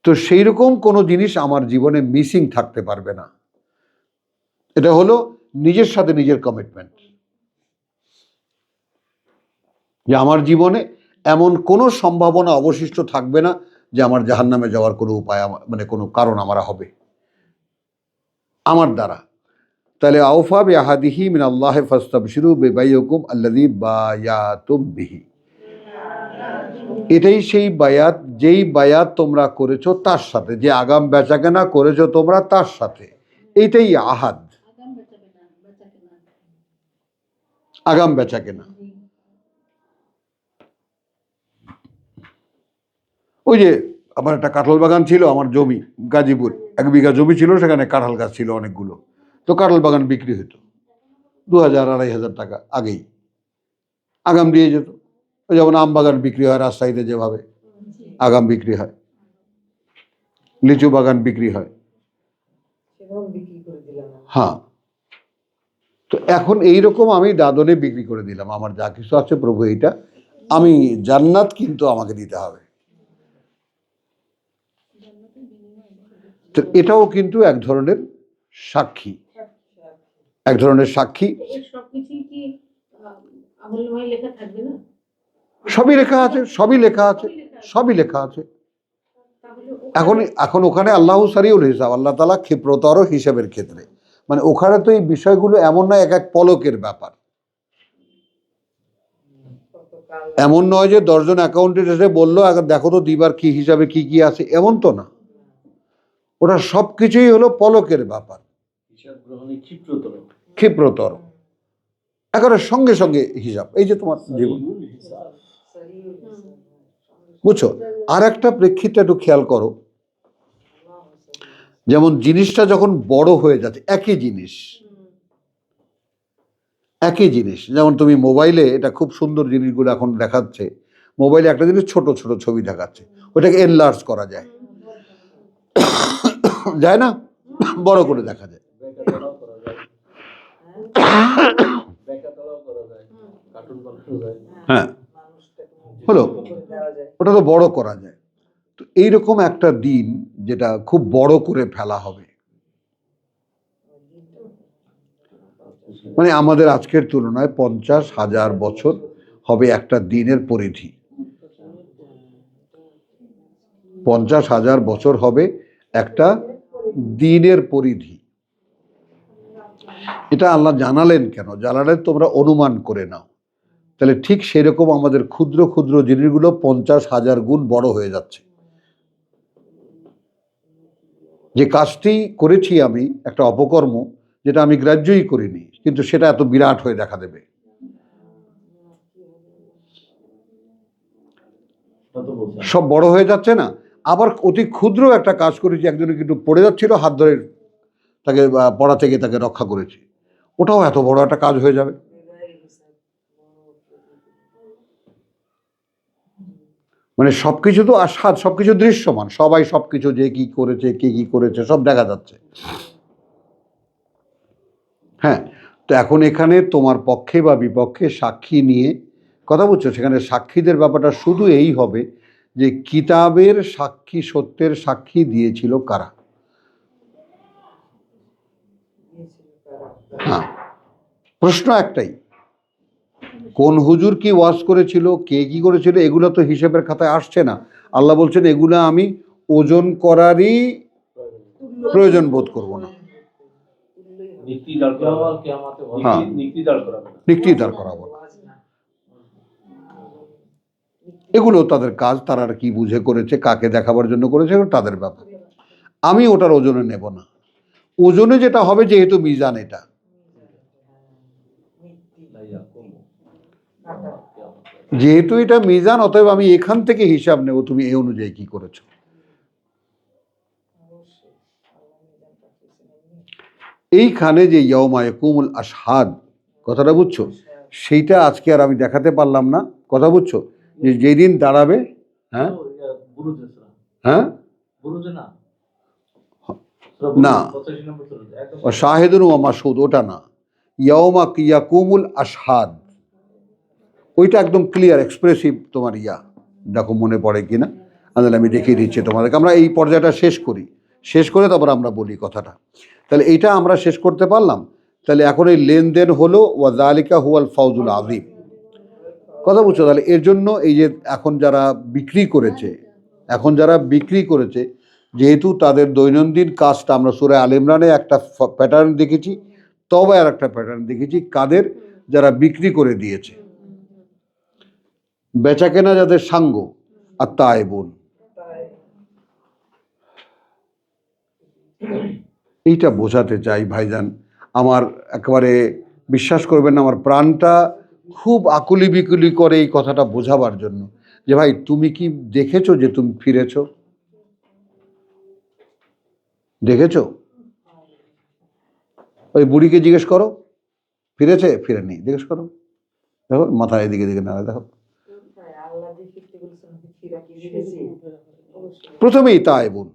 তো সেই রকম কোনো জিনিস আমার জীবনে মিসিং থাকতে পারবে না। এটা হলো নিজের সাথে নিজের কমিটমেন্ট, যে আমার জীবনে এমন কোনো সম্ভাবনা অবশিষ্ট থাকবে না যে আমার জাহান্নামে যাওয়ার কোনো উপায়, মানে কোনো কারণ আমার হবে আমার দ্বারা। তাহলে আউফা বিআহাদিহি মিনাল্লাহি ফাস্তাবশিরু বিবাইয়িকুম আল্লাযী বায়াতুম বিহি, এটাই সেই বায়াত, যেই বায়াত তোমরা করেছো তার সাথে, যে আগাম বেচাকেনা করেছো তোমরা তার সাথে, এইটাই আহাদ, আগাম বেচাকেনা। ওই যে আমার একটা কাঁঠাল বাগান ছিল, আমার জমি গাজীপুর 1 বিঘা জমি ছিল, সেখানে কাঁঠাল গাছ ছিল অনেকগুলো। তো কাঁঠাল বাগান বিক্রি হতো 2000-2500 টাকা, আগেই আগাম দিয়ে যেত। ওই যেমন আম বাগান বিক্রি হয় রাজশাহীতে, যেভাবে আগাম বিক্রি হয়, লিচু বাগান বিক্রি হয়। হ্যাঁ, তো এখন এইরকম আমি দাদনে বিক্রি করে দিলাম, আমার যা কিছু আছে প্রভু এইটা আমি, জান্নাত কিন্তু আমাকে দিতে হবে। তো এটাও কিন্তু এক ধরনের সাক্ষী, সবই লেখা আছে। এখন ওখানে আল্লাহ সারিউল হিসাব, আল্লাহ তাআলা ক্ষিপ্রতর হিসাবের ক্ষেত্রে, মানে ওখানে তো এই বিষয়গুলো এমন নয় এক পলকের ব্যাপার, এমন নয় যে 10 জন অ্যাকাউন্টেন্ট এসে বললো দেখো তো দিবার কি হিসাবে কি কি আছে, এমন তো না। ওটা সবকিছুই হলো পলকের ব্যাপার, ক্ষিপ্রতর, একেবারে সঙ্গে সঙ্গে হিসাব। এই যে তোমার জীবন, বুঝছো? আর একটা প্রেক্ষিতে একটু খেয়াল করো, যেমন জিনিসটা যখন বড় হয়ে যাচ্ছে, একই জিনিস, যেমন তুমি মোবাইলে, এটা খুব সুন্দর জিনিসগুলো এখন দেখাচ্ছে, মোবাইলে একটা জিনিস ছোট ছোট ছবি দেখাচ্ছে, ওটাকে এনলার্জ করা যায় না, বড় করে দেখা যায়। হ্যাঁ, হলো, ওটা তো বড় করা যায়। তো এইরকম একটা দিন যেটা খুব বড় করে ফেলা হবে, মানে আমাদের আজকের তুলনায় 50,000 বছর হবে একটা দিনের পরিধি, 50,000 বছর হবে একটা দিনের পরিধি। এটা আল্লাহ জানালেন কেন? জানালেন তোমরা অনুমান করে নাও। তাহলে ঠিক সেরকম আমাদের ক্ষুদ্র ক্ষুদ্র জিনিসগুলো 50,000 গুণ বড় হয়ে যাচ্ছে। যে কাজটি করেছি আমি, একটা অপকর্ম যেটা আমি গ্রাহ্যই করিনি, কিন্তু সেটা এত বিরাট হয়ে দেখা দেবে। সব বড় হয়ে যাচ্ছে না? আবার অতি ক্ষুদ্র একটা কাজ করেছি, একজনে কিন্তু পড়ে যাচ্ছিল, হাত ধরে তাকে পড়া থেকে তাকে রক্ষা করেছি, ওটাও এত বড় একটা কাজ হয়ে যাবে। মানে সবকিছু তো আস্বাদ, সবকিছু দৃশ্যমান, সবাই সবকিছু যে কি করেছে, কে কি করেছে সব দেখা যাচ্ছে। হ্যাঁ, তো এখন এখানে তোমার পক্ষে বা বিপক্ষে সাক্ষী নিয়ে কথা বলছো, সেখানে সাক্ষীদের ব্যাপারটা শুধু এই হবে যে কিতাবের সাক্ষী, সত্যের সাক্ষী দিয়েছিল কারা। হ্যাঁ, প্রশ্ন একটাই, কোন হুজুর কি ওয়াজ করেছিল, কে কি করেছিল, এগুলো তো হিসেবের খাতায় আসছে না। আল্লাহ বলছেন এগুলো আমি ওজন করারই প্রয়োজন বোধ করব না। হ্যাঁ, নিক্তি দাঁড় করাবো না। এগুলো তাদের কাজ, তারা কি বুঝে করেছে, কাকে দেখাবার জন্য করেছে, তাদের ব্যাপার। আমি ওটার ওজনে নেব না। ওজনে যেটা হবে, যেহেতু মিজান এটা, যেহেতু এটা মিজান, অতএব আমি এখান থেকে হিসাব নেব তুমি এই অনুযায়ী কি করেছো। এইখানে যে ইয়াউমা ইয়াকুমুল আশহাদ কথাটা বুঝছো, সেইটা আজকে আর আমি দেখাতে পারলাম না। কথা বুঝছো, যে যেদিন দাঁড়াবে। হ্যাঁ হ্যাঁ, না, শাহিদুন ওয়া মাশহুদ ওটা না, ইয়াউমা ইয়াকুমুল আশহাদ ওইটা একদম ক্লিয়ার এক্সপ্রেসিভ। তোমার দেখো মনে পড়ে কিনা, আমি দেখিয়ে দিচ্ছি তোমাদেরকে। আমরা এই পর্যায়টা শেষ করি, শেষ করে তারপর আমরা বলি কথাটা। তাহলে এইটা আমরা শেষ করতে পারলাম। তাহলে এখন এই লেনদেন হলো, ওয়া যালিকা হুয়াল ফাউজুল আযীম। কথা বুঝছো? তাহলে এর জন্য এই যে এখন যারা বিক্রি করেছে, যেহেতু তাদের দৈনন্দিন কাজটা আমরা সূরা আল ইমরানে একটা প্যাটার্ন দেখেছি, তবে আর একটা প্যাটার্ন দেখেছি কাদের, যারা বিক্রি করে দিয়েছে, বেচা কেনা যাদের সাঙ্গ, আর তায়েবুন। এইটা বোঝাতে চাই ভাইজান, আমার একেবারে বিশ্বাস করবেন না, আমার প্রাণটা খুব আকুলি বিকুলি করে এই কথাটা বোঝাবার জন্য, যে ভাই তুমি কি দেখেছো যে তুমি ফিরেছো? দেখেছো? ওই বুড়িকে জিজ্ঞেস করো ফিরেছে, ফিরেনি, জিজ্ঞেস করো, দেখো মাথা এদিকে দিকে না, দেখো প্রথমেই তায়েবুন।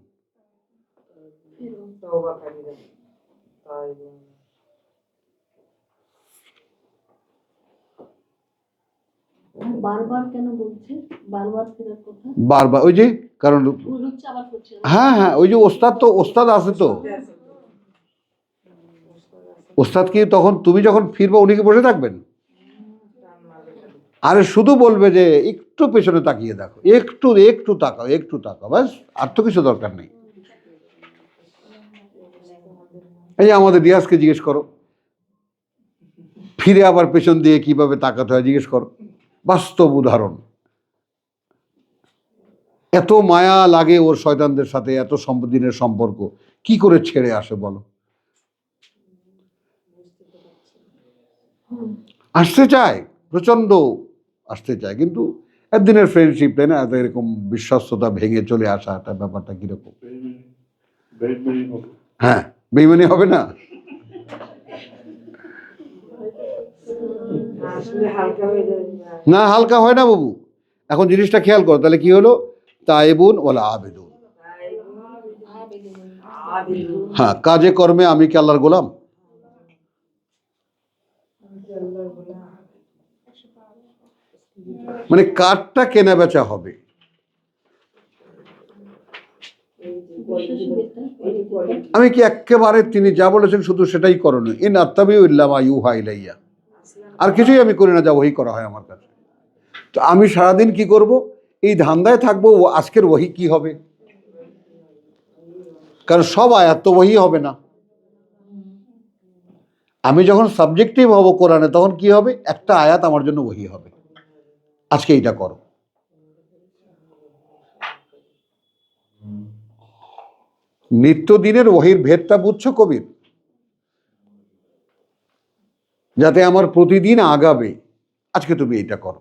বারবার কেন বলছে, বারবার ফেরার কথা? বারবার ওই যে কারণ, হ্যাঁ হ্যাঁ, ওই যে ওস্তাদ আছে তো, ওস্তাদ কি তখন তুমি যখন ফিরবা উনি কি বসে থাকবেন? আরে শুধু বলবে যে একটু পেছনে তাকিয়ে দেখো, একটু তাকাও ব্যাস, আর তো কিছু দরকার নেই। এই আমাদের রিয়াজকে জিজ্ঞেস করো, ফিরে আবার পেছন দিয়ে কিভাবে তাকাতে হয় জিজ্ঞেস করো, বাস্তব উদাহরণ। এত মায়া লাগে ওর শয়তানদের সাথে, এত দিনের সম্পর্ক, কি করে ছেড়ে আসে বলো? আসতে চায়, প্রচন্ড আসতে চায়, কিন্তু একদিনের ফ্রেন্ডশিপ, তাই না, এত এরকম বিশ্বস্ততা ভেঙে চলে আসা একটা ব্যাপারটা কিরকম? হ্যাঁ, বেইমানি হবে না? না, হালকা হয় না বাবু। এখন জিনিসটা খেয়াল করো, তাহলে কি হলো? তায়েবুন ওয়ালা আবেদুন। হ্যাঁ, কাজে কর্মে আমি কি আল্লাহর গোলাম? মানে কাঠটা কেনা বেচা হবে। আমি কি একেবারে তিনি যা বলেছেন শুধু সেটাই করো না, ইন আত্তাবিউ ইল্লা মা ইউহা ইলাইয়া, আর কিছুই আমি করি না যা ওহী করা হয় আমার কাছে। তো আমি সারাদিন কি করব? এই ধান্দায় থাকবো আজকের ওহী কি হবে, কারণ সব আয়াত তো ওহী হবে না। আমি যখন সাবজেক্টিভ হব কোরআনে, তখন কি হবে? একটা আয়াত আমার জন্য ওহী হবে, আজকে এইটা করো। নিত্যদিনের ওহীর ভেদটা বুঝছো কবির? যাতে আমার প্রতিদিন আগাবে, আজকে তুমি এইটা করো।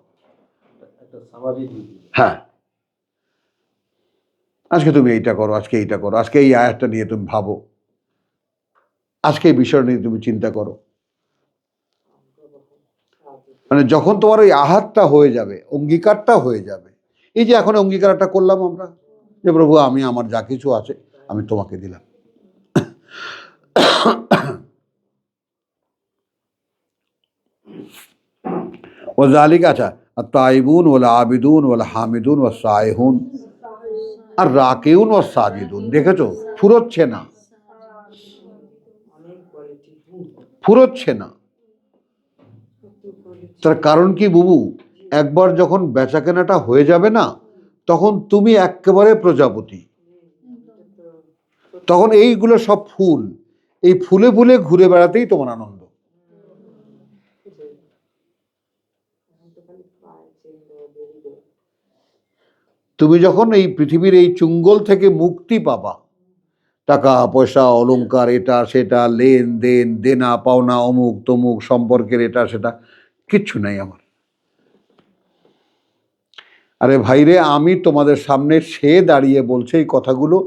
একটা সামারি দিয়ে দিই। হ্যাঁ, আজকে তুমি এইটা করো, আজকে এইটা করো, আজকে এই আয়াতটা নিয়ে তুমি ভাবো, আজকে এই বিষয় নিয়ে তুমি চিন্তা করো। মানে যখন তোমার ওই আহাতটা হয়ে যাবে, অঙ্গীকারটা হয়ে যাবে, এই যে এখন অঙ্গীকারটা করলাম আমরা যে প্রভু আমি আমার যা কিছু আছে আমি তোমাকে দিলাম। ওয়াজালিক, আচ্ছা, আত-তাইবুন ওয়াল আবিদুন ওয়াল হামিদুন ওয়াস সাইহুন আর রাকিউন ওয়াস সাজিদুন। দেখেছো, ফুরোচ্ছে না, ফুরোচ্ছে না। তার কারণ কি বুবু? একবার যখন বেচা কেনাটা হয়ে যাবে না, তখন তুমি একেবারে প্রজাপতি। তখন এইগুলো সব ফুল, এই ফুলে ফুলে ঘুরে বেড়াতেই তোমার আনন্দ। তুমি যখন এই পৃথিবীর এই চুঙ্গল থেকে মুক্তি পাবা, টাকা পয়সা অলংকার এটা সেটা লেনদেন দেনা পাওনা অমুক তমুক সম্পর্কের এটা সেটা কিচ্ছু নাই আমার। আরে ভাইরে, আমি তোমাদের সামনে সে দাঁড়িয়ে বলছে এই কথাগুলো,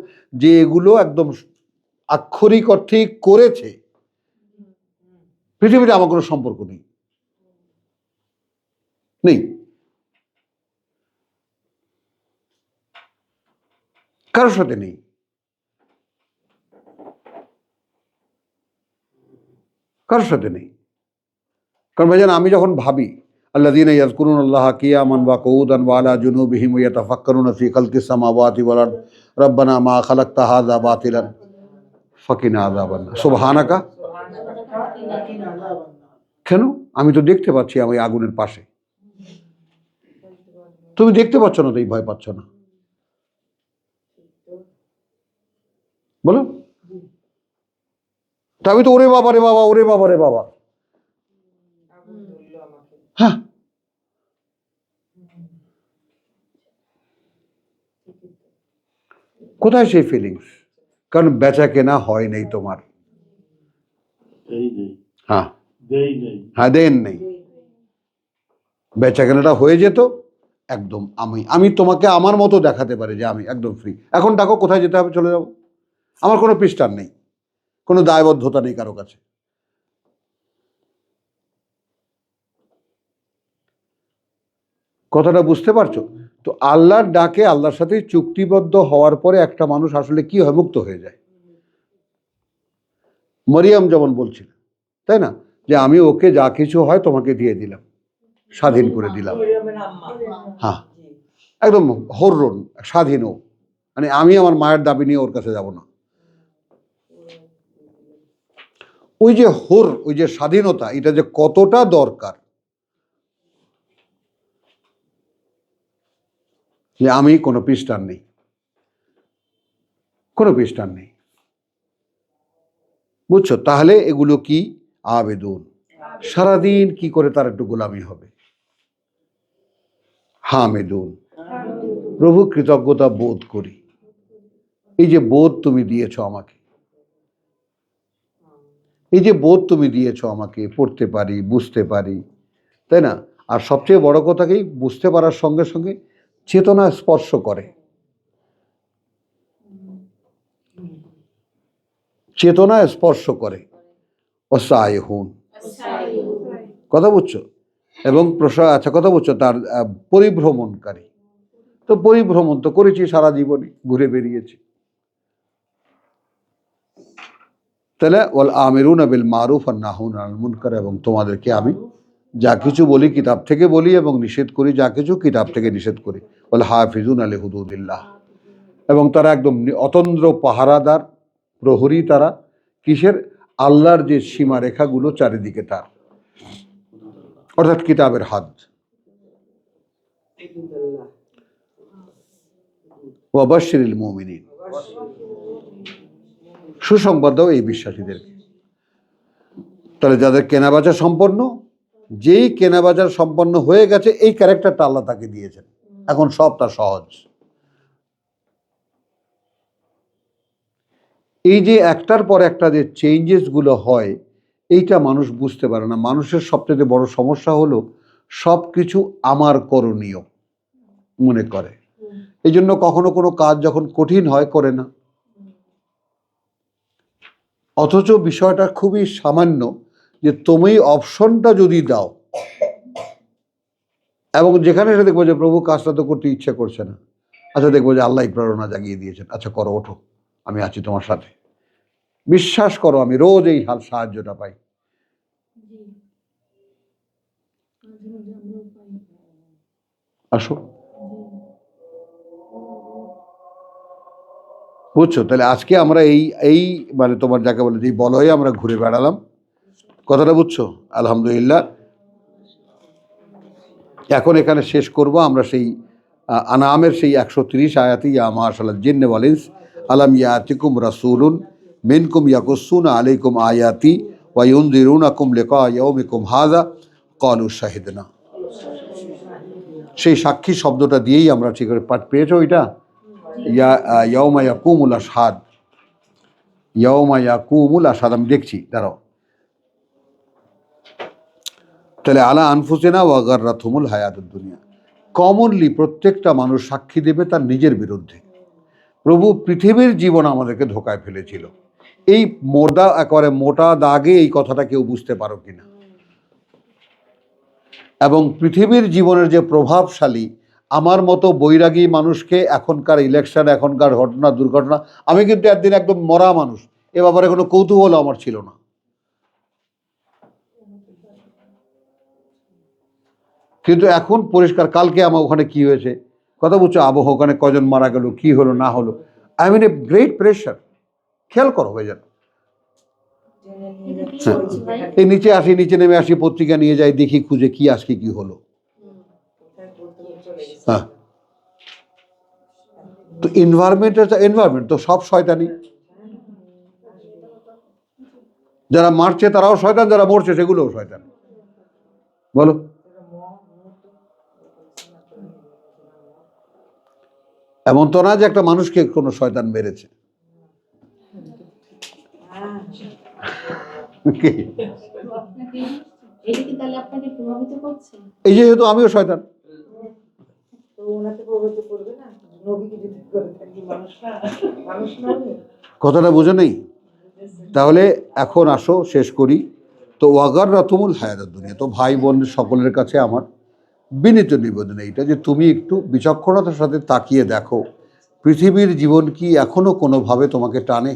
যে এগুলো একদম আক্ষরিক অর্থেই করেছে। পৃথিবীতে আমার কোনো সম্পর্ক নেই, নেই, কারোর সাথে নেই। কারোর সাথে নেই। কারণ ভাইজান, আমি যখন ভাবি আল্লাযীনা ইয়াযকুরুনাল্লাহা কিয়ামান ওয়া কুউদান ওয়া আলা জুনুবিহিম ওয়া ইয়াতাফাক্কারুনা ফী খালকিস সামাওয়াতি ওয়াল আরদ রব্বানা মা খালাকতা হাযা বাতিলান ফাকিনা আযাবান নার সুবহানাকা। কেন? আমি তো দেখতে পাচ্ছি আমি আগুনের পাশে, তুমি দেখতে পাচ্ছ না, তো এই ভয় পাচ্ছ না? বলো। তা আমি তো ওরে বাবা রে বাবা, ওরে বাবা রে বাবা। হ্যাঁ, কোথায় সেই ফিলিংস? কারণ বেচা কেনা হয় নাই তোমার। হ্যাঁ হ্যাঁ, দেন নেই। বেচা কেনাটা হয়ে যেত একদম, আমি তোমাকে আমার মতো দেখাতে পারি যে আমি একদম ফ্রি। এখন ডাকো, কোথায় যেতে হবে চলে যাবো, আমার কোনো পৃষ্ঠান নেই, কোনো দায়বদ্ধতা নেই কারো কাছে। কথাটা বুঝতে পারছো তো? আল্লাহর ডাকে আল্লাহর সাথে চুক্তিবদ্ধ হওয়ার পরে একটা মানুষ আসলে কি হয়? মুক্ত হয়ে যায়। মরিয়ম যেমন বলছিল, তাই না, যে আমি ওকে যা কিছু হয় তোমাকে দিয়ে দিলাম, স্বাধীন করে দিলাম। হ্যাঁ, একদম হররন স্বাধীন। মানে আমি আমার মায়ের দাবি নিয়ে ওর কাছে যাব না। ওই যে ওই যে স্বাধীনতা, এটা যে কতটা দরকার, যে আমি কোনো পৃষ্ঠান নেই, কোনো পৃষ্ঠান নেই। বুঝছো? তাহলে এগুলো কি? আবেদন। সারাদিন কি করে তার একটু গোলামি হবে। হামেদুন, প্রভু কৃতজ্ঞতা বোধ করি। এই যে বোধ তুমি দিয়েছ আমাকে, এই যে বোধ তুমি দিয়েছ আমাকে, পড়তে পারি, বুঝতে পারি, তাই না? আর সবচেয়ে বড় কথা কি, বুঝতে পারার সঙ্গে সঙ্গে চেতনা স্পর্শ করে, চেতনা স্পর্শ করে। অসায়হুন, কথা বুঝছো? এবং আচ্ছা, কথা বুঝছো? তার পরিভ্রমণকারী। তো পরিভ্রমণ তো করেছি সারা জীবনে, ঘুরে বেরিয়েছি। তাহলে ওয়াল আমিরুনা বিল মারুফ ওয়ান নাহুনা আনিল মুনকার, এবং তোমাদেরকে আমি যা কিছু বলি কিতাব থেকে বলি, এবং নিষেধ করি যা কিছু কিতাব থেকে নিষেধ করি। ওয়াল হাফিজুনা লিহুদুদিল্লাহ, এবং তারা একদম অতন্দ্র পাহারাদার, প্রহরী তারা। কিসের? আল্লাহর যে সীমারেখাগুলো চারিদিকে তার, অর্থাৎ কিতাবের হাদ। ওয়া বাশশিরিল মুমিনিন, সুসংবাদ দাও এই বিশ্বাসীদেরকে। তাহলে যাদের কেনাবেচা সম্পন্ন, যেই কেনাবেচা সম্পন্ন হয়ে গেছে এই ক্যারেক্টারটা আল্লাহ তাকে দিয়েছেন, এখন সব তার সহজ। এই যে একটার পর একটা যে চেঞ্জেসগুলো হয় এইটা মানুষ বুঝতে পারে না। মানুষের সবচেয়ে বড় সমস্যা হলো সব কিছু আমার করণীয় মনে করে, এই জন্য কখনো কোনো কাজ যখন কঠিন হয় করে না। অথচ বিষয়টা খুবই সামান্য, যে তুমি অপশনটা যদি দাও এবং যেখানে এসে দেখবো যে প্রভু কাজটা তো করতে ইচ্ছে করছে না, আচ্ছা দেখবো যে আল্লাহ প্রেরণা জাগিয়ে দিয়েছেন, আচ্ছা করো, ওঠো, আমি আছি তোমার সাথে, বিশ্বাস করো আমি রোজ এই হাল সাহায্যটা পাই। আসো, বুঝছো? তাহলে আজকে আমরা এই এই মানে তোমার যাকে বলে এই বলয়ে আমরা ঘুরে বেড়ালাম, কথাটা বুঝছো? আলহামদুলিল্লাহ। এখন এখানে শেষ করব আমরা সেই আনামের সেই 130 আয়াতি, ইয়া মাশাআল্লাহ জিন্নে ওয়াল ইনস আলাম ইয়াতিকুম রাসূলুন মিনকুম ইয়াকুসুনা আলাইকুম আয়াতি ওয়া ইউনযিরুনাকুম লিকা ইয়াউমিকুম হাযা ক্বালু শাহিদনা। সেই সাক্ষী শব্দটা দিয়েই আমরা ঠিক করে পাঠ পেয়েছো ওইটা, ইয়াউমা ইয়াকুমুল আশহাদ, ইয়াউমা ইয়াকুমুল আশহাদ। আমি দেখছি, দাঁড়াও। তাহলে আলা আনফুসিনা ওয়া গাররাতুহুমুল হায়াতুদ দুনিয়া, কমনলি প্রত্যেকটা মানুষ সাক্ষী দেবে তার নিজের বিরুদ্ধে। প্রভু পৃথিবীর জীবন আমাদেরকে ধোকায় ফেলেছিল। এই একেবারে মোটা দাগে এই কথাটা কেউ বুঝতে পারো কিনা? এবং পৃথিবীর জীবনের যে প্রভাবশালী আমার মতো বৈরাগী মানুষকে এখনকার ইলেকশন, এখনকার ঘটনা দুর্ঘটনা, আমি কিন্তু একদিন একদম মরা মানুষ, এ ব্যাপারে কোনো কৌতূহল আমার ছিল না। কিন্তু এখন পরিষ্কার, কালকে আমার ওখানে কি হয়েছে কথা বুঝছো, আবহাওয়া ওখানে কজন মারা গেল, কি হলো না হলো, I mean a great pressure. খেয়াল করো হয়ে যান। এই নিচে নেমে আসি, পত্রিকা নিয়ে যাই, দেখি খুঁজে কি আজকে কি হলো। হ্যাঁ, তো এনভায়রনমেন্ট তো সব শয়তানি। যারা মারছে তারাও শয়তান, যারা মরছে সেগুলোও শয়তান। বলো, এমন তো না যে একটা মানুষকে কোনো শয়তান মেরেছে। এই যেহেতু আমিও শয়তান, কথাটা বুঝে নেই। তাহলে এখন আসো শেষ করি। তো ওয়াগাররাতুহুমুল হায়াতুদ দুনিয়া, তো ভাই বোন সকলের কাছে আমার বিনীত নিবেদন এইটা যে তুমি একটু বিচক্ষণতার সাথে তাকিয়ে দেখো পৃথিবীর জীবন কি এখনো কোনোভাবে তোমাকে টানে?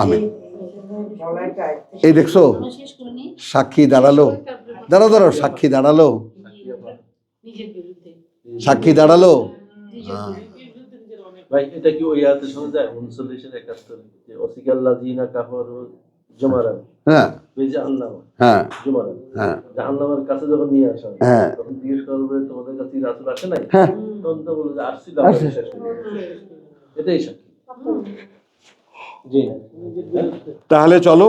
আমি এই দেখছো সাক্ষী দাঁড়ালো, দাঁড়াও সাক্ষী দাঁড়ালো, সাক্ষী দাঁড়ালো। ভাই এটা কি ওই আয়াতে শোনা যায় 39 এর 71 যে ওসিকাল্লাযিনা কাফারু জুমারান, হ্যাঁ বিজাহান্নাম, হ্যাঁ জুমারান, হ্যাঁ জাহান্নামের কাছে যখন নিয়ে আসা হয় তখন জিজ্ঞেস করবে তোমাদের কাছে রাসূল আসে নাই? হ্যাঁ, তখন তো বলে যে আসছি, দাও শেষ করে। এটাই সাক্ষী। জি, তাহলে চলো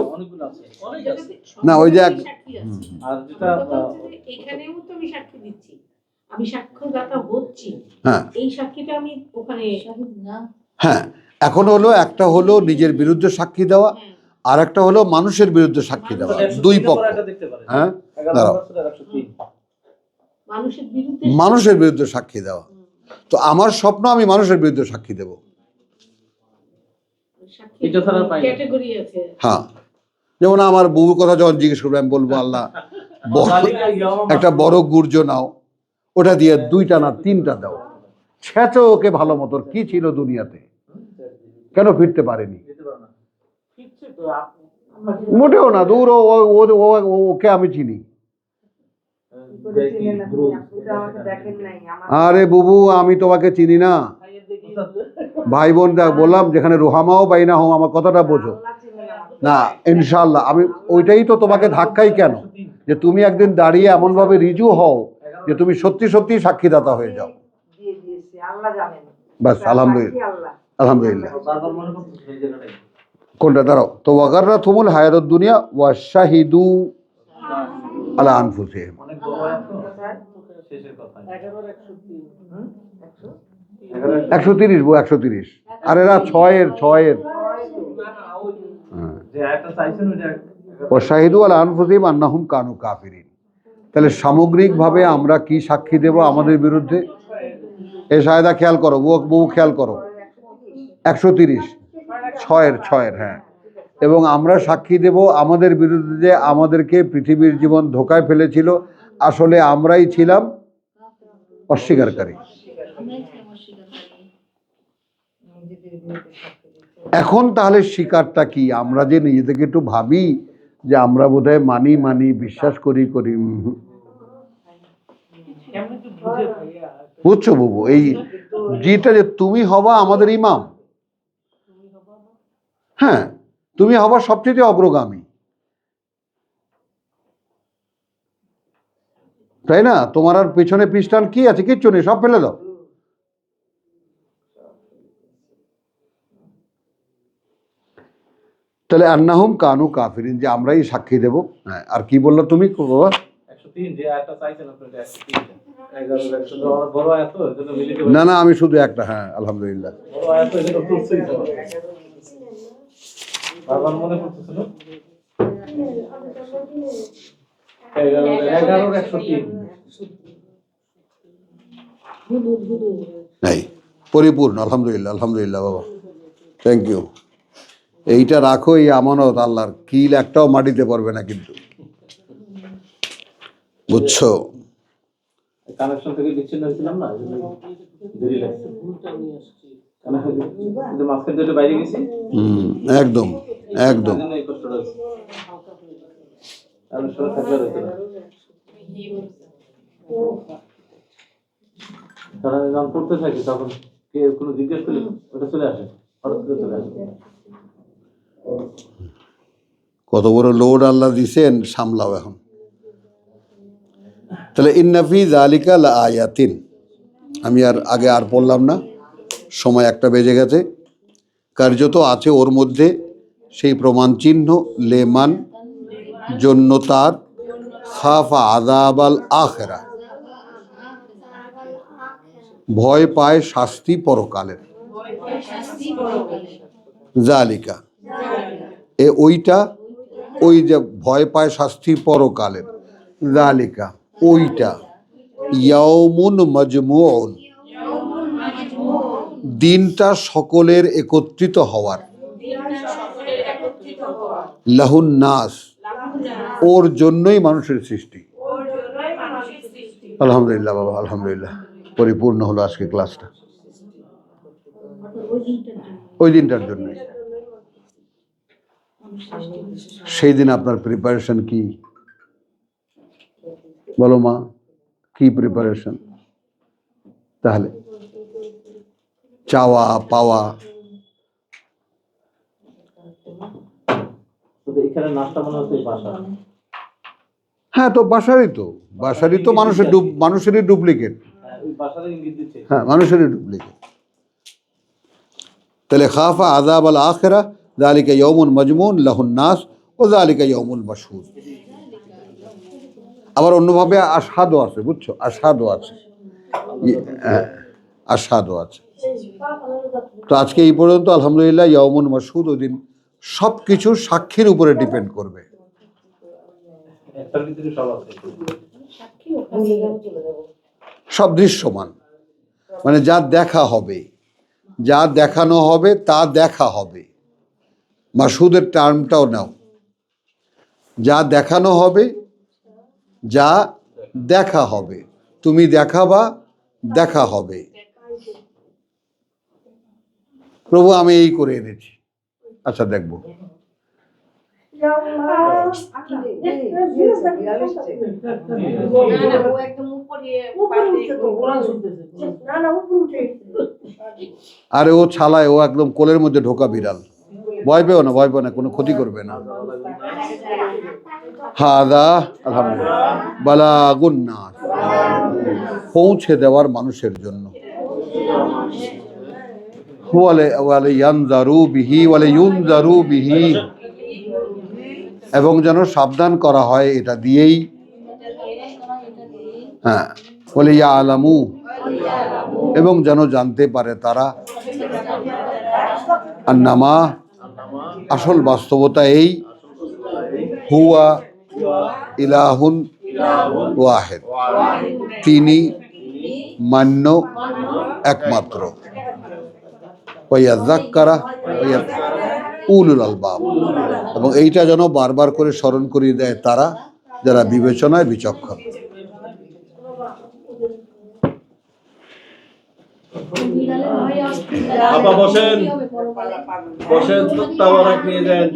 না ওই যে আর যেটা এখানেও তো আমি সাক্ষী দিচ্ছি, আমি সাক্ষ্যদাতা হচ্ছি, এই সাক্ষীটা আমি ওখানে না। হ্যাঁ, এখন হলো একটা হলো নিজের বিরুদ্ধে সাক্ষী দেওয়া, আর একটা হলো মানুষের বিরুদ্ধে সাক্ষী দেওয়া, দুই পক্ষ। হ্যাঁ, মানুষের বিরুদ্ধে সাক্ষী দেওয়া। তো আমার স্বপ্ন আমি মানুষের বিরুদ্ধে সাক্ষী দেব। হ্যাঁ, যেমন আমার বউর কথা যখন জিজ্ঞেস করবো আমি বলবো আল্লাহ একটা বড় গুর্জ নাও, ওটা দিয়ে 2টা না 3টা দাও, ছেঁচো ওকে ভালো মতো, কি ছিল দুনিয়াতে, কেন ফিরতে পারেনি? মোটেও না, দূর ওকে আমি চিনি। আরে বুবু আমি তোমাকে চিনি না, ভাই বোন বললাম যেখানে রুহামাও বাইনা হোম, আমার কথাটা বোঝো। না ইনশাআল্লাহ আমি ওইটাই তো তোমাকে ধাক্কাই কেন, যে তুমি একদিন দাঁড়িয়ে এমনভাবে রিজু হও যে তুমি সত্যি সত্যি সাক্ষীদাতা হয়ে যাও। বাস আলহামদুলিল্লাহ, আলহামদুলিল্লাহ। বারবার মনে করতেছে এই জায়গাটাই। কোনটা দাঁড়াও তো, ওয়াগাররা তুমুল হায়াতুদ দুনিয়া ওয়াশাহিদু আলা আনফুসিহিম। অনেক বড় আয়াত তো, শেষের কথা। 130 বউ 130, আর এরা 6-এর যে আয়াতটা চাইছেন ওইটা ওয়াশাহিদু আলা আনফুসিহিম আন্নাহুম কানু কাফিরিন। তাহলে সামগ্রিকভাবে আমরা কি সাক্ষী দেব আমাদের বিরুদ্ধে? এ শাহেদা খেয়াল করো, বউ খেয়াল করো, 130 6-এর হ্যাঁ। এবং আমরা সাক্ষী দেব আমাদের বিরুদ্ধে যে আমাদেরকে পৃথিবীর জীবন ধোকায় ফেলেছিল, আসলে আমরাই ছিলাম অস্বীকারী। এখন তাহলে শিকারটা কি? আমরা যে নিজেদেরকে একটু ভাবি যে আমরা বোধহয় মানি বিশ্বাস করি। বুঝছো বাবু, এই যেটা যে তুমি হবা আমাদের ইমাম, হ্যাঁ তুমি হবা সবচেয়ে অগ্রগামী, তাই না? তোমার আর পেছনে পৃষ্ঠান কি আছে? কিচ্ছু নেই, সব ফেলে দাও। তাহলে আন্নাহুম কানু কাফিরিন, যে আমরাই সাক্ষী দেব। হ্যাঁ, আর কি বললো তুমি বাবা? 103 যে আয়াতটা চাইছেন আপনি, 103 11 বড় আয়াত তো, এজন্য মিলিতে না আমি শুধু একটা, হ্যাঁ আলহামদুলিল্লাহ। বড় আয়াত তো, এজন্য তুলছেই তো। বারবার মনে করতেছিল 11 এই পরিপূর্ণ, আলহামদুলিল্লাহ বাবা, থ্যাংক ইউ। এইটা রাখো, এই আমানত আল্লাহর, কিল একটাও মাটিতে পড়বে না কিন্তু, বুঝছো? কানেকশন থেকে বিচ্ছিন্ন হয়েছিলাম না, দেরি লাগছে। মাঝখান থেকে বাইরে গেছি, একদম এই কষ্টটা হচ্ছে। আমি সরে থাকলে হতো না, কারণ আমি যখন পড়তে থাকি তখন কে কোনো জিজ্ঞেস করলে ওটা চলে আসে, হঠাৎ করে চলে আসে। কত বড় লোড আল্লাহ দিছেন, সামলাও এখন। তাহলে ইন্নাফি যালিকা লাআয়াতিন, আমি আর পড়লাম না, সময় 1টা বেজে গেছে। কার্যত আছে ওর মধ্যে সেই প্রমাণ চিহ্ন, লেমান জন্য তার, খাফা আযাবাল আখিরা, ভয় পায় শাস্তি পরকালের। জালিকা ওই যে ভয় পায় শাস্তি পরকালের, জালিকা ওইটা, ইয়াউমুন মাজমুউন, দিনটা সকলের একত্রিত হওয়ার, লাহুন নাস, ওর জন্যই মানুষের সৃষ্টি। আলহামদুলিল্লাহ বাবা, আলহামদুলিল্লাহ, পরিপূর্ণ হলো আজকে ক্লাসটা, ওই দিনটার জন্য। সেই দিন আপনার প্রিপারেশন কি বলো মা? কি প্রিপারেশন? তাহলে চাওয়া পাওয়া, এখানে নাচটা মনে হচ্ছে বাসা। হ্যাঁ তো বাসারই তো মানুষেরই ডুপ্লিকেট, হ্যাঁ মানুষেরই ডুপ্লিকেট। তাহলে খাফা আযাবাল আখিরা যালিকা ইয়াউমুন মাজমুন লাহুন নাস ওয়া যালিকা ইয়াউমুল মাশহুদ। আবার অন্যভাবে আশহাদও আছে, বুঝছো? আশহাদও আছে। তো আজকে এই পর্যন্ত, আলহামদুলিল্লাহ। ইয়াউমুন মাশহুদ, ওই দিন সব কিছু সাক্ষীর উপরে ডিপেন্ড করবে। সব দৃশ্যমান, মানে যা দেখা হবে, যা দেখানো হবে তা দেখা হবে। মাশহুদের টার্মটাও নাও, যা দেখানো হবে, যা দেখা হবে, তুমি দেখাবা, দেখা হবে। প্রভু আমি এই করে এনেছি, আচ্ছা দেখবো। আরে ও ছালায়, ও একদম কোলের মধ্যে ঢোকা বিড়াল। ভয় পেও না, ভয় পেও না, কোনো ক্ষতি করবে না। হাদা আলহামদুলিল্লাহ বালাগুন নাস, পৌঁছে দেওয়ার মানুষের জন্য। ওয়ালিয়ানজারু বিহি ওয়ালিয়ুনজারু বিহি, এবং যেন সাবধান করা হয় এটা দিয়েই। হ্যাঁ, ওয়ালিয়ালামু, এবং যেন জানতে পারে তারা, আন্নামা, আসল বাস্তবতা এই, হুয়া ইলাহুন ওয়াহিদ, তিনি মান্য একমাত্র। ওয়ায়াযাক্কারা উলুল আলবাব, এবং এইটা যেন বারবার করে স্মরণ করিয়ে দেয় তারা যারা বিবেচনায় বিচক্ষণ। আপা বসেন, বসেন, তাওয়ারাক নিয়ে যান।